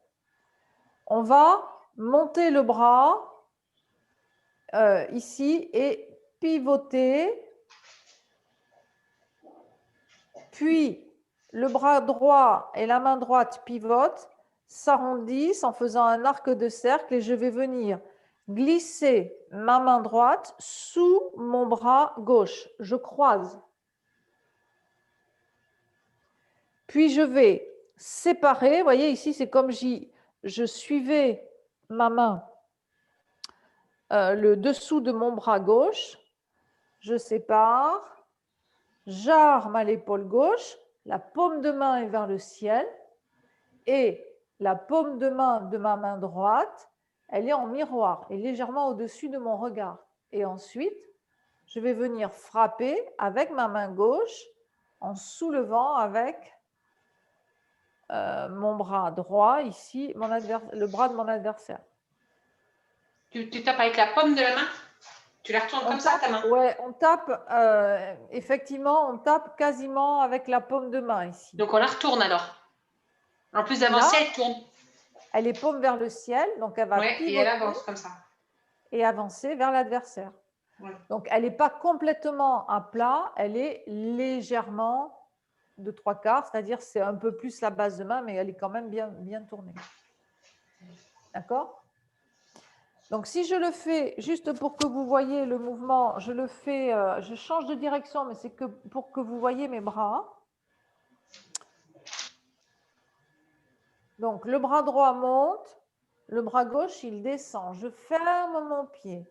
On va monter le bras ici et pivoter. Puis le bras droit et la main droite pivotent, s'arrondissent en faisant un arc de cercle et je vais venir glisser ma main droite sous mon bras gauche. Je croise. Puis je vais séparer. Vous voyez ici, c'est comme je suivais ma main, le dessous de mon bras gauche. Je sépare. J'arme à l'épaule gauche. La paume de main est vers le ciel. Et la paume de main de ma main droite, elle est en miroir, et légèrement au-dessus de mon regard. Et ensuite, je vais venir frapper avec ma main gauche en soulevant avec mon bras droit, ici, le bras de mon adversaire. Tu tapes avec la paume de la main? Tu la retournes comme ça, ta main? Oui, on tape, effectivement, on tape quasiment avec la paume de main ici. Donc on la retourne alors. En plus d'avancer, elle tourne. Elle est paume vers le ciel, donc elle va pivoter et elle avance comme ça. Et avancer vers l'adversaire. Ouais. Donc elle n'est pas complètement à plat, elle est légèrement de 3/4, c'est-à-dire c'est un peu plus la base de main, mais elle est quand même bien tournée. D'accord? Donc si je le fais, juste pour que vous voyez le mouvement, je le fais, je change de direction, mais c'est que pour que vous voyez mes bras. Donc le bras droit monte, le bras gauche il descend. Je ferme mon pied.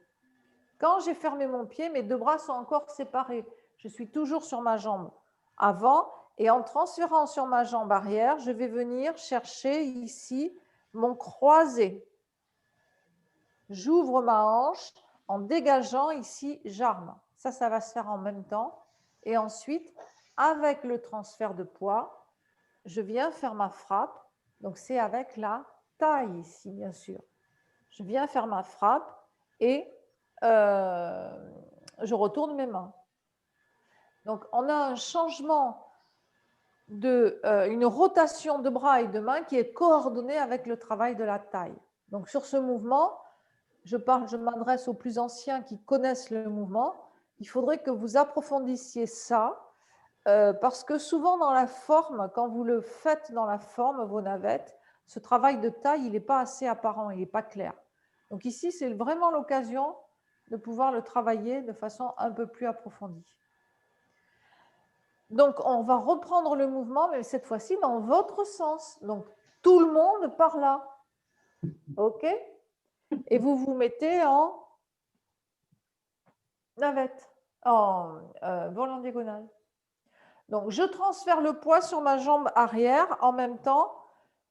Quand j'ai fermé mon pied, mes deux bras sont encore séparés. Je suis toujours sur ma jambe avant et en transférant sur ma jambe arrière, je vais venir chercher ici mon croisé. J'ouvre ma hanche en dégageant ici, j'arme. Ça va se faire en même temps. Et ensuite, avec le transfert de poids, je viens faire ma frappe. Donc, c'est avec la taille ici, bien sûr. Je viens faire ma frappe et je retourne mes mains. Donc, on a un changement une rotation de bras et de mains qui est coordonnée avec le travail de la taille. Donc, sur ce mouvement, je m'adresse aux plus anciens qui connaissent le mouvement. Il faudrait que vous approfondissiez ça parce que souvent dans la forme, quand vous le faites dans la forme, vos navettes, ce travail de taille, il n'est pas assez apparent, il n'est pas clair. Donc ici, c'est vraiment l'occasion de pouvoir le travailler de façon un peu plus approfondie. Donc, on va reprendre le mouvement, mais cette fois-ci dans votre sens. Donc, tout le monde par là. OK? Et vous vous mettez en navette, en vol en diagonale. Donc, je transfère le poids sur ma jambe arrière. En même temps,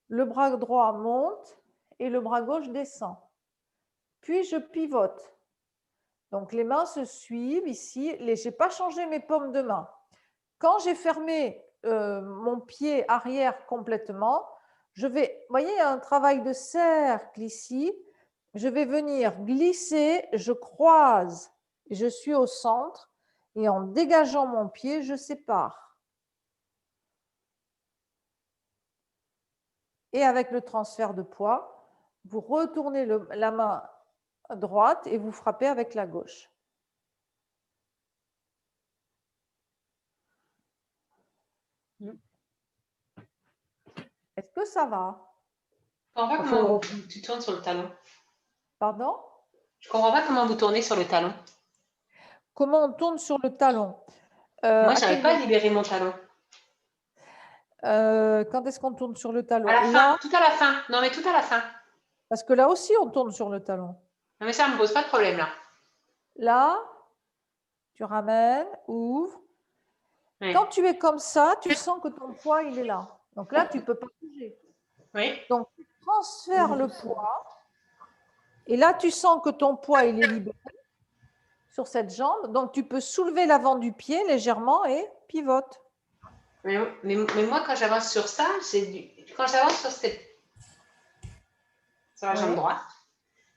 le bras droit monte et le bras gauche descend. Puis, je pivote. Donc, les mains se suivent ici. Je n'ai pas changé mes paumes de main. Quand j'ai fermé mon pied arrière complètement, je vais, vous voyez, il y a un travail de cercle ici. Je vais venir glisser, je croise, je suis au centre et en dégageant mon pied, je sépare. Et avec le transfert de poids, vous retournez la main droite et vous frappez avec la gauche. Est-ce que ça va? Je ne comprends pas comment tu tournes sur le talon. Pardon? Je ne comprends pas comment vous tournez sur le talon. Comment on tourne sur le talon? Moi, je n'arrive pas à libérer mon talon. Quand est-ce qu'on tourne sur le talon? À la fin, là, tout à la fin. Non, mais tout à la fin. Parce que là aussi, on tourne sur le talon. Non, mais ça ne me pose pas de problème, là. Là, tu ramènes, ouvres. Oui. Quand tu es comme ça, tu sens que ton poids, il est là. Donc là, tu ne peux pas bouger. Oui. Donc, tu transfères le poids. Et là, tu sens que ton poids, il est libéré. sur cette jambe. Donc, tu peux soulever l'avant du pied légèrement et pivote. Mais moi, quand j'avance sur ça, quand j'avance sur la jambe Ouais. droite,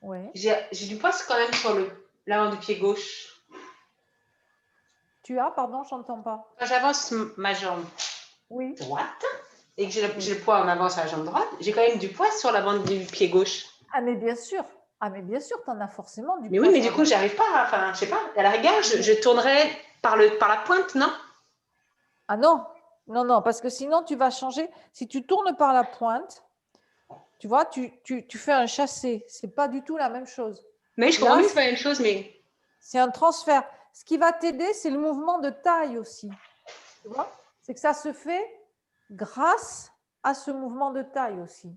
Oui. j'ai du poids quand même sur l'avant du pied gauche. Tu as, pardon, je n'entends pas. Quand j'avance ma jambe Oui. droite et que j'ai le poids en avant sur la jambe droite, j'ai quand même du poids sur l'avant du pied gauche. Ah, mais bien sûr. Ah, mais bien sûr, tu en as forcément du Mais poids oui, mais sur du coup, la- j'arrive pas. Enfin, je sais pas. À la rigueur, je tournerais par la pointe, non? Ah non, non, non, parce que sinon, tu vas changer. Si tu tournes par la pointe, tu vois, tu fais un chassé. Ce n'est pas du tout la même chose. Mais je comprends bien que c'est pas la même chose, mais C'est un transfert. Ce qui va t'aider, c'est le mouvement de taille aussi. Tu vois? C'est que ça se fait grâce à ce mouvement de taille aussi.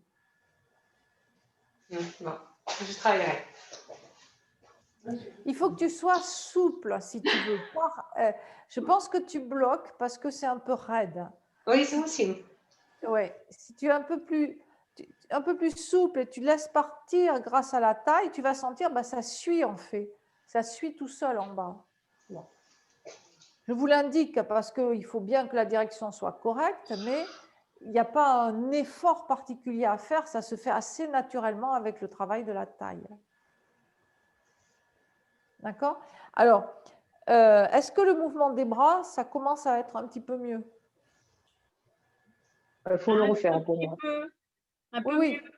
bon, je travaillerai. Il faut que tu sois souple si tu veux. Je pense que tu bloques parce que c'est un peu raide. Oui, c'est possible. Ouais. Si tu es un peu plus souple et tu laisses partir grâce à la taille, tu vas sentir, bah, ça suit en fait. Ça suit tout seul en bas. Bon. Je vous l'indique parce qu'il faut bien que la direction soit correcte, mais il n'y a pas un effort particulier à faire. Ça se fait assez naturellement avec le travail de la taille. D'accord? Alors, est-ce que le mouvement des bras, ça commence à être un petit peu mieux? Il faut le refaire pour moi. Un peu Oui, mieux.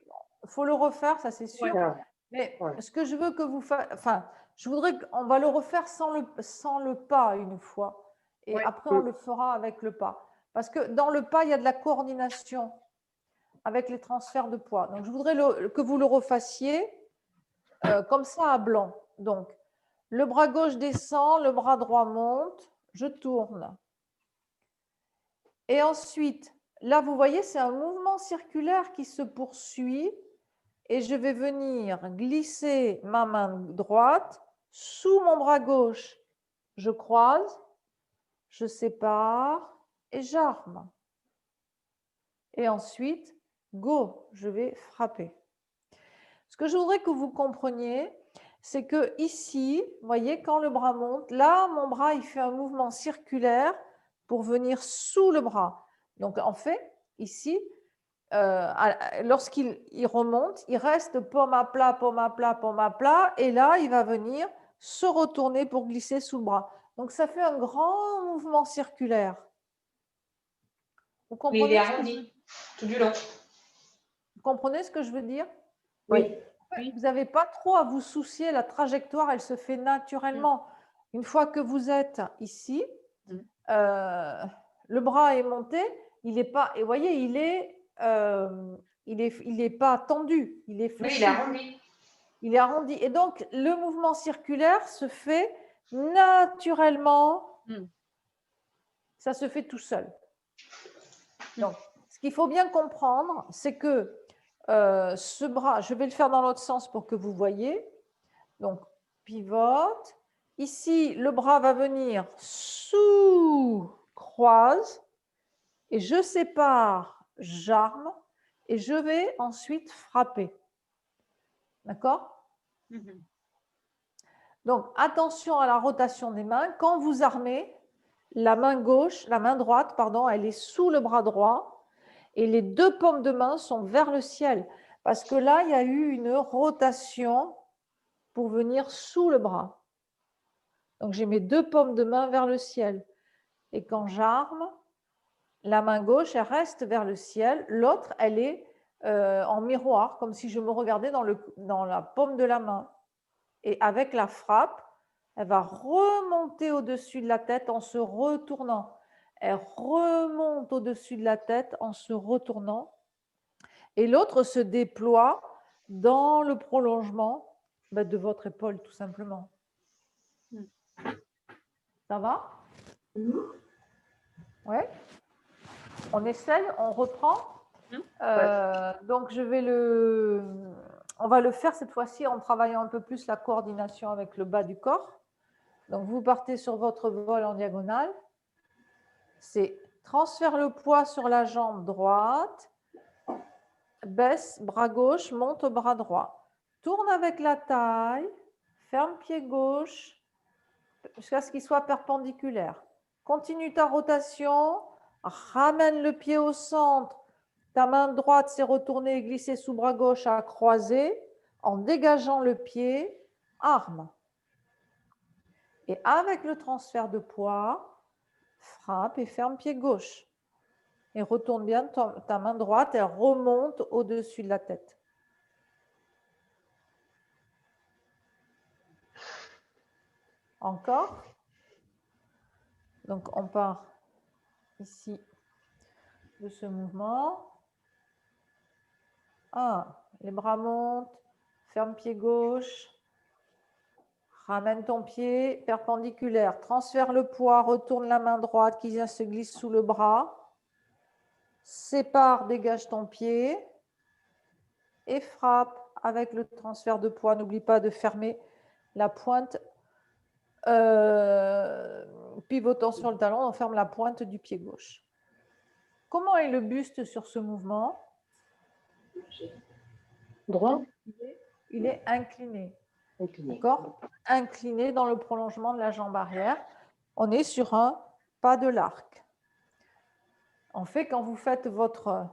il faut le refaire, ça c'est sûr. Ouais. Mais Ouais. ce que je veux que vous fassiez, enfin, je voudrais qu'on va le refaire sans le pas une fois. Et Ouais. après, on le fera avec le pas. Parce que dans le pas, il y a de la coordination avec les transferts de poids. Donc, je voudrais que vous le refassiez comme ça à blanc. Donc, le bras gauche descend, le bras droit monte, je tourne. Et ensuite, là, vous voyez, c'est un mouvement circulaire qui se poursuit. Et je vais venir glisser ma main droite sous mon bras gauche. Je croise, je sépare et j'arme. Et ensuite, go, je vais frapper. Ce que je voudrais que vous compreniez, c'est que ici, vous voyez, quand le bras monte, là, mon bras, il fait un mouvement circulaire pour venir sous le bras. Donc, en fait, ici, lorsqu'il remonte, il reste paume à plat, paume à plat, paume à plat, et là, il va venir se retourner pour glisser sous le bras. Donc, ça fait un grand mouvement circulaire. Vous Mais il comprenez est ce que arrondi tout du long. vous comprenez ce que je veux dire? Oui. Vous n'avez pas trop à vous soucier, la trajectoire, elle se fait naturellement. Une fois que vous êtes ici, le bras est monté, il n'est pas, et vous voyez, il est pas tendu, il est Oui, fléchi. il est arrondi. Il est arrondi. Et donc, le mouvement circulaire se fait naturellement. Ça se fait tout seul. Donc, ce qu'il faut bien comprendre, c'est que ce bras, je vais le faire dans l'autre sens pour que vous voyez. Donc, pivote. Ici, le bras va venir sous, croise, et je sépare, j'arme, et je vais ensuite frapper. D'accord? Donc, attention à la rotation des mains. Quand vous armez, la main droite, pardon, elle est sous le bras droit et les deux paumes de main sont vers le ciel. Parce que là, il y a eu une rotation pour venir sous le bras. Donc, j'ai mes deux paumes de main vers le ciel. Et quand j'arme, la main gauche, elle reste vers le ciel. L'autre, elle est en miroir, comme si je me regardais dans la paume de la main. Et avec la frappe, elle va remonter au-dessus de la tête en se retournant. Elle remonte au-dessus de la tête en se retournant. Et l'autre se déploie dans le prolongement de votre épaule, tout simplement. Ça va? Ouais. On essaye, on reprend. Donc, on va le faire cette fois-ci en travaillant un peu plus la coordination avec le bas du corps. Donc, vous partez sur votre vol en diagonale. C'est transfère le poids sur la jambe droite, baisse bras gauche, monte au bras droit. Tourne avec la taille, ferme pied gauche, jusqu'à ce qu'il soit perpendiculaire. Continue ta rotation, ramène le pied au centre. Ta main droite s'est retournée et glissée sous bras gauche à croiser. En dégageant le pied, arme. Et avec le transfert de poids, frappe et ferme pied gauche. Et retourne bien ta main droite, elle remonte au-dessus de la tête. Encore. Donc on part ici de ce mouvement. 1. Les bras montent, ferme pied gauche, ramène ton pied perpendiculaire, transfère le poids, retourne la main droite qui vient se glisse sous le bras, sépare, dégage ton pied et frappe avec le transfert de poids. N'oublie pas de fermer la pointe, pivotant sur le talon, on ferme la pointe du pied gauche. Comment est le buste sur ce mouvement? Droit. Il est incliné. Incliné. D'accord? Incliné dans le prolongement de la jambe arrière. On est sur un pas de l'arc. En fait, quand vous faites votre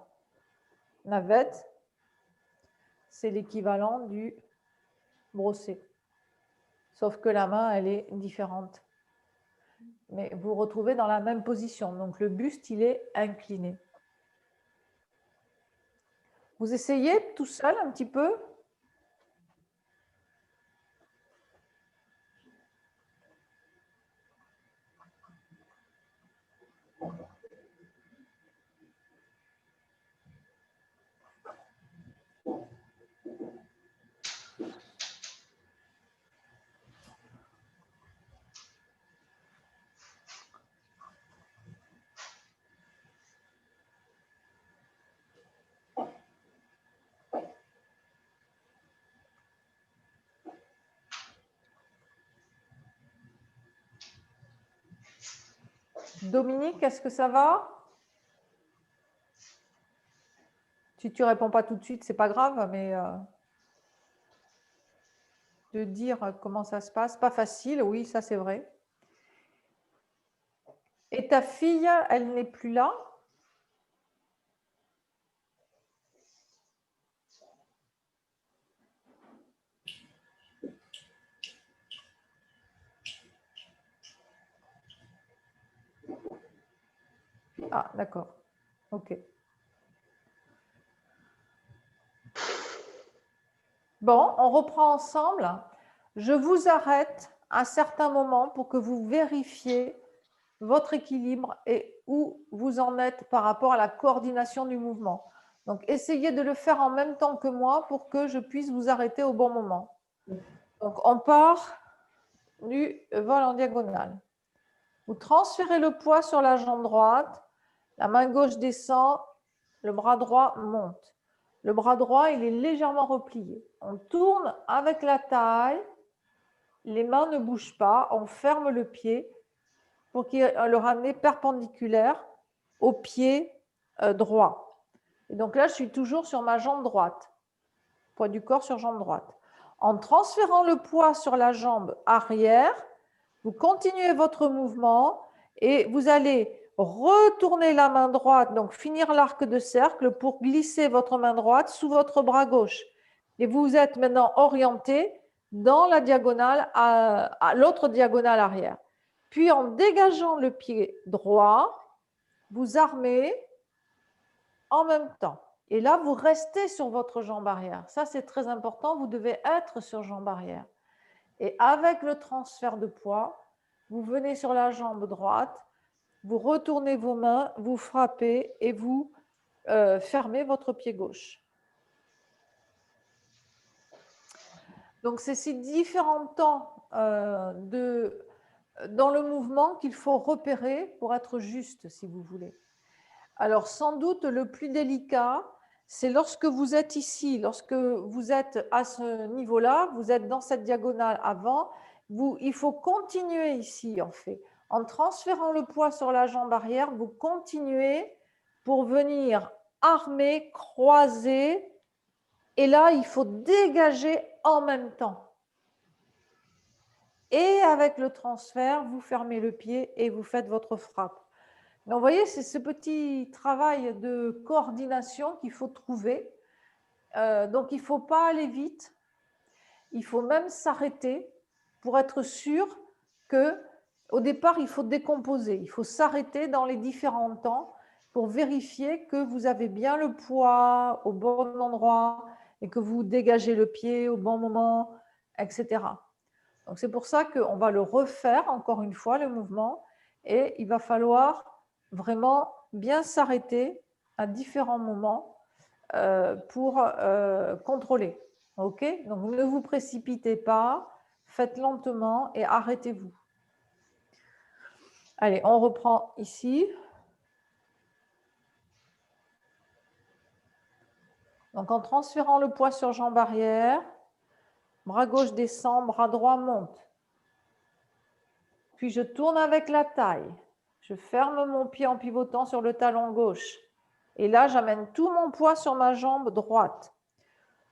navette, c'est l'équivalent du brossé. Sauf que la main, elle est différente. Mais vous vous retrouvez dans la même position. Donc le buste, il est incliné. Vous essayez tout seul un petit peu? Dominique, est-ce que ça va? Si tu ne réponds pas tout de suite, ce n'est pas grave, mais de dire comment ça se passe, pas facile, oui, ça c'est vrai. Et ta fille, elle n'est plus là? Ah, d'accord. Ok. Bon, on reprend ensemble. Je vous arrête à certains moments pour que vous vérifiez votre équilibre et où vous en êtes par rapport à la coordination du mouvement. Donc, essayez de le faire en même temps que moi pour que je puisse vous arrêter au bon moment. Donc, on part du vol en diagonale. Vous transférez le poids sur la jambe droite, la main gauche descend, le bras droit monte. Le bras droit, il est légèrement replié. On tourne avec la taille, les mains ne bougent pas, on ferme le pied pour le ramener perpendiculaire au pied droit. Et donc là, je suis toujours sur ma jambe droite, poids du corps sur jambe droite. En transférant le poids sur la jambe arrière, vous continuez votre mouvement et vous allez retourner la main droite, donc finir l'arc de cercle pour glisser votre main droite sous votre bras gauche. Et vous êtes maintenant orienté dans la diagonale, à l'autre diagonale arrière. Puis en dégageant le pied droit, vous armez en même temps. Et là, vous restez sur votre jambe arrière. Ça, c'est très important. Vous devez être sur jambe arrière. Et avec le transfert de poids, vous venez sur la jambe droite, vous retournez vos mains, vous frappez et vous fermez votre pied gauche. Donc, c'est ces différents temps dans le mouvement qu'il faut repérer pour être juste, si vous voulez. Alors, sans doute, le plus délicat, c'est lorsque vous êtes ici, lorsque vous êtes à ce niveau-là, vous êtes dans cette diagonale avant, il faut continuer ici, en fait. En transférant le poids sur la jambe arrière, vous continuez pour venir armer, croiser, et là, il faut dégager en même temps. Et avec le transfert, vous fermez le pied et vous faites votre frappe. Donc, vous voyez, c'est ce petit travail de coordination qu'il faut trouver. Donc, il ne faut pas aller vite. Il faut même s'arrêter pour être sûr que, au départ, il faut décomposer. Il faut s'arrêter dans les différents temps pour vérifier que vous avez bien le poids au bon endroit et que vous dégagez le pied au bon moment, etc. Donc, c'est pour ça qu'on va le refaire encore une fois, le mouvement, et il va falloir vraiment bien s'arrêter à différents moments pour contrôler. OK? Donc, ne vous précipitez pas, faites lentement et arrêtez-vous. Allez, on reprend ici. Donc, en transférant le poids sur jambe arrière, bras gauche descend, bras droit monte. Puis, je tourne avec la taille. Je ferme mon pied en pivotant sur le talon gauche. Et là, j'amène tout mon poids sur ma jambe droite.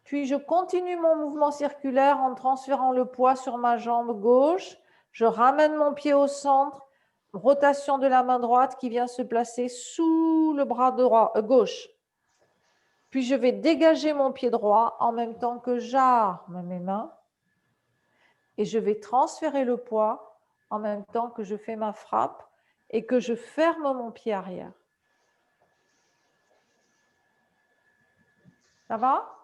Puis, je continue mon mouvement circulaire en transférant le poids sur ma jambe gauche. Je ramène mon pied au centre. Rotation de la main droite qui vient se placer sous le bras droit, gauche. Puis, je vais dégager mon pied droit en même temps que j'arme mes mains. Et je vais transférer le poids en même temps que je fais ma frappe et que je ferme mon pied arrière. Ça va?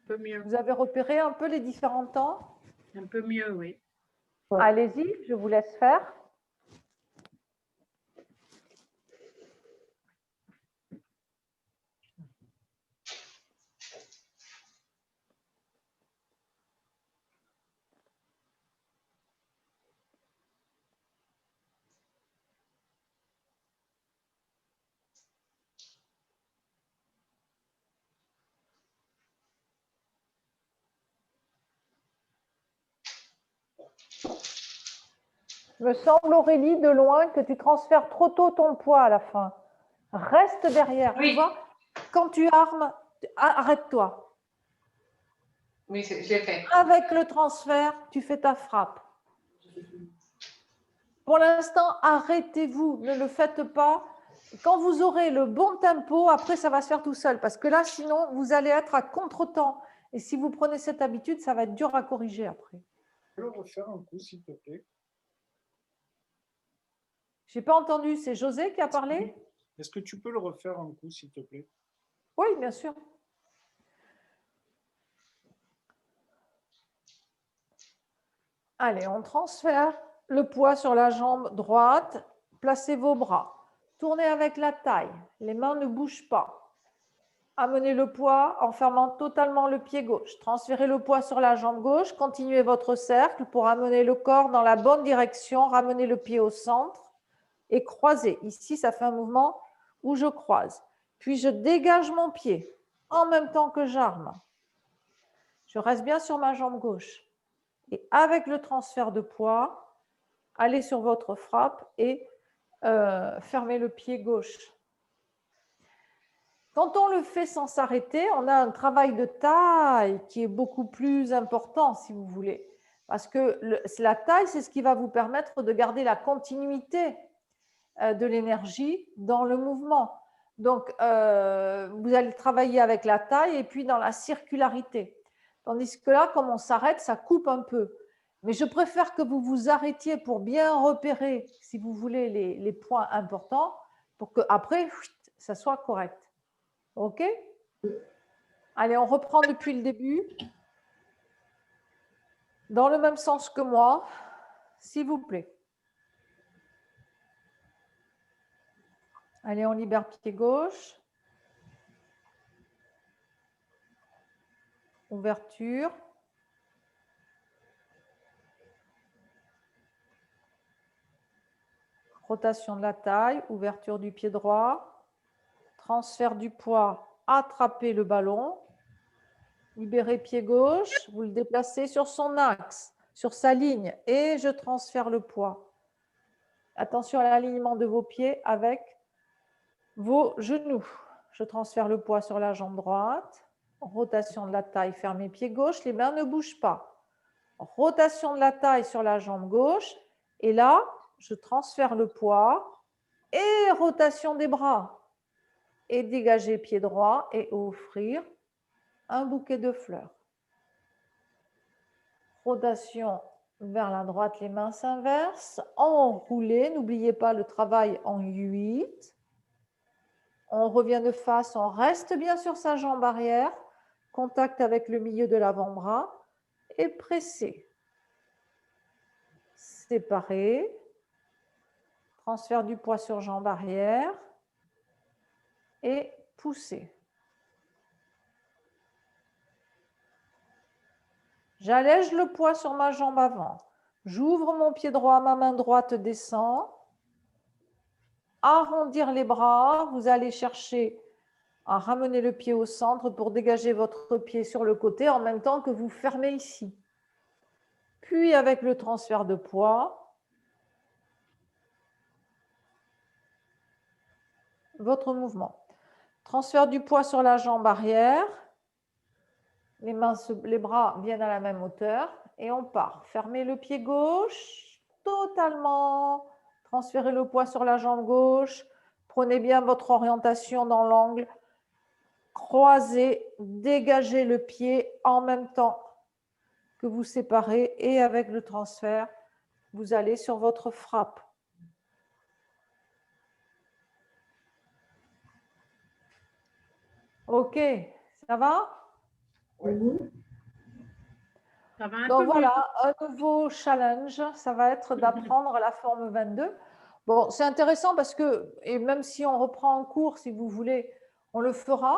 Un peu mieux. Vous avez repéré un peu les différents temps? Un peu mieux, oui. Allez-y, je vous laisse faire. Me semble, Aurélie, de loin, que tu transfères trop tôt ton poids à la fin. Reste derrière. Oui. Tu vois, quand tu armes, arrête-toi. Oui, je l'ai fait. Avec le transfert, tu fais ta frappe. Pour l'instant, arrêtez-vous. Ne le faites pas. Quand vous aurez le bon tempo, après, ça va se faire tout seul. Parce que là, sinon, vous allez être à contre-temps. Et si vous prenez cette habitude, ça va être dur à corriger après. Tu peux le refaire un coup, s'il te plaît? Je n'ai pas entendu. C'est José qui a parlé? Est-ce que tu peux le refaire un coup, s'il te plaît? Oui, bien sûr. Allez, on transfère le poids sur la jambe droite. Placez vos bras. Tournez avec la taille. Les mains ne bougent pas. Amenez le poids en fermant totalement le pied gauche. Transférez le poids sur la jambe gauche. Continuez votre cercle pour amener le corps dans la bonne direction. Ramenez le pied au centre et croisez. Ici, ça fait un mouvement où je croise. Puis, je dégage mon pied en même temps que j'arme. Je reste bien sur ma jambe gauche. Et avec le transfert de poids, allez sur votre frappe et fermez le pied gauche. Quand on le fait sans s'arrêter, on a un travail de taille qui est beaucoup plus important, si vous voulez. Parce que la taille, c'est ce qui va vous permettre de garder la continuité de l'énergie dans le mouvement. Donc, vous allez travailler avec la taille et puis dans la circularité. Tandis que là, comme on s'arrête, ça coupe un peu. Mais je préfère que vous vous arrêtiez pour bien repérer, si vous voulez, les points importants, pour qu'après, ça soit correct. OK? Allez, on reprend depuis le début. Dans le même sens que moi, s'il vous plaît. Allez, on libère pied gauche. Ouverture. Rotation de la taille, ouverture du pied droit. Transfert du poids, attrapez le ballon. Libérez pied gauche, vous le déplacez sur son axe, sur sa ligne et je transfère le poids. Attention à l'alignement de vos pieds avec vos genoux. Je transfère le poids sur la jambe droite. Rotation de la taille, fermez pied gauche, les mains ne bougent pas. rotation de la taille sur la jambe gauche. Et là, je transfère le poids et rotation des bras. Et dégager pied droit et offrir un bouquet de fleurs. Rotation vers la droite, les mains s'inversent. Enroulé, n'oubliez pas le travail en 8. On revient de face, on reste bien sur sa jambe arrière. Contact avec le milieu de l'avant-bras et pressé. Séparé. Transfert du poids sur jambe arrière et pousser. J'allège le poids sur ma jambe avant. J'ouvre mon pied droit, ma main droite descend. Arrondir les bras, vous allez chercher à ramener le pied au centre pour dégager votre pied sur le côté en même temps que vous fermez ici. Puis avec le transfert de poids, votre mouvement. Transfert du poids sur la jambe arrière. Les bras viennent à la même hauteur et on part. Fermez le pied gauche totalement. Transférez le poids sur la jambe gauche. Prenez bien votre orientation dans l'angle. Croisez, dégagez le pied en même temps que vous séparez et avec le transfert, vous allez sur votre frappe. Ok, ça va? Ça va un Donc peu voilà, un nouveau challenge, ça va être d'apprendre la forme 22. Bon, c'est intéressant parce que, et même si on reprend en cours, si vous voulez, on le fera.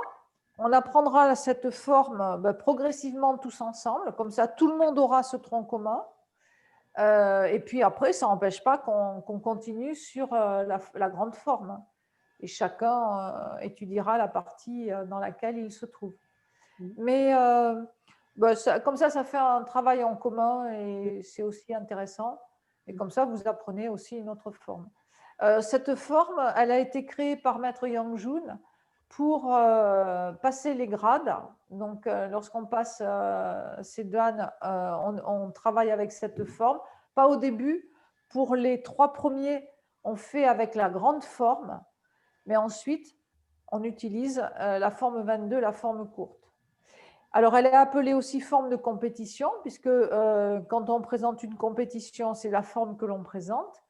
On apprendra cette forme progressivement tous ensemble, comme ça tout le monde aura ce tronc commun. Et puis après, ça n'empêche pas qu'on continue sur la grande forme. Et chacun étudiera la partie dans laquelle il se trouve. Mais comme ça fait un travail en commun et c'est aussi intéressant. Et comme ça, vous apprenez aussi une autre forme. Cette forme, elle a été créée par Maître Yang Jun pour passer les grades. Donc, lorsqu'on passe ces dan, on travaille avec cette forme. Pas au début. Pour les 3 premiers, on fait avec la grande forme. Mais ensuite, on utilise la forme 22, la forme courte. Alors, elle est appelée aussi forme de compétition, puisque quand on présente une compétition, c'est la forme que l'on présente.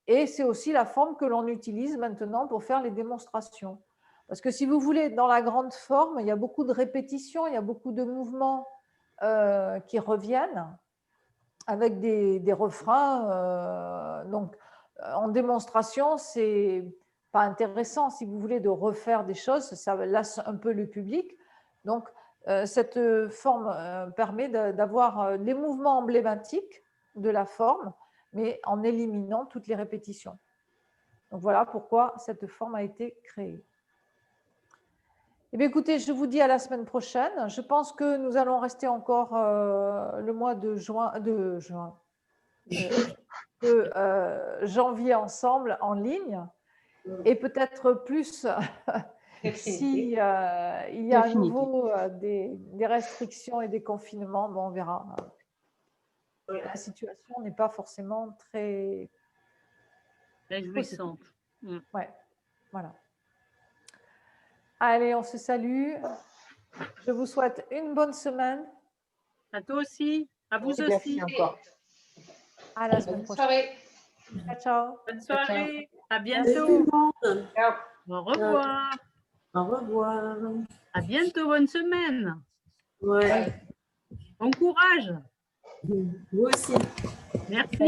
Et c'est aussi la forme que l'on utilise maintenant pour faire les démonstrations. Parce que si vous voulez, dans la grande forme, il y a beaucoup de répétitions, il y a beaucoup de mouvements qui reviennent avec des refrains. Donc, en démonstration, c'est pas intéressant, si vous voulez, de refaire des choses, ça lasse un peu le public. Donc, cette forme permet d'avoir les mouvements emblématiques de la forme, mais en éliminant toutes les répétitions. Donc, voilà pourquoi cette forme a été créée. Eh bien, écoutez, je vous dis à la semaine prochaine. Je pense que nous allons rester encore le mois de janvier ensemble en ligne. Et peut-être plus si il y a à nouveau des restrictions et des confinements, bon, on verra. La situation n'est pas forcément très réjouissante. Ouais, voilà. Allez, on se salue. Je vous souhaite une bonne semaine. À toi aussi. À vous Merci aussi. encore. À la semaine Bonne prochaine. soirée. Ciao, ciao. Bonne soirée. À Merci bientôt. tout le monde. Ciao. Au revoir. Au revoir. À bientôt. Bonne semaine. Ouais. Bon courage. Vous aussi. Merci.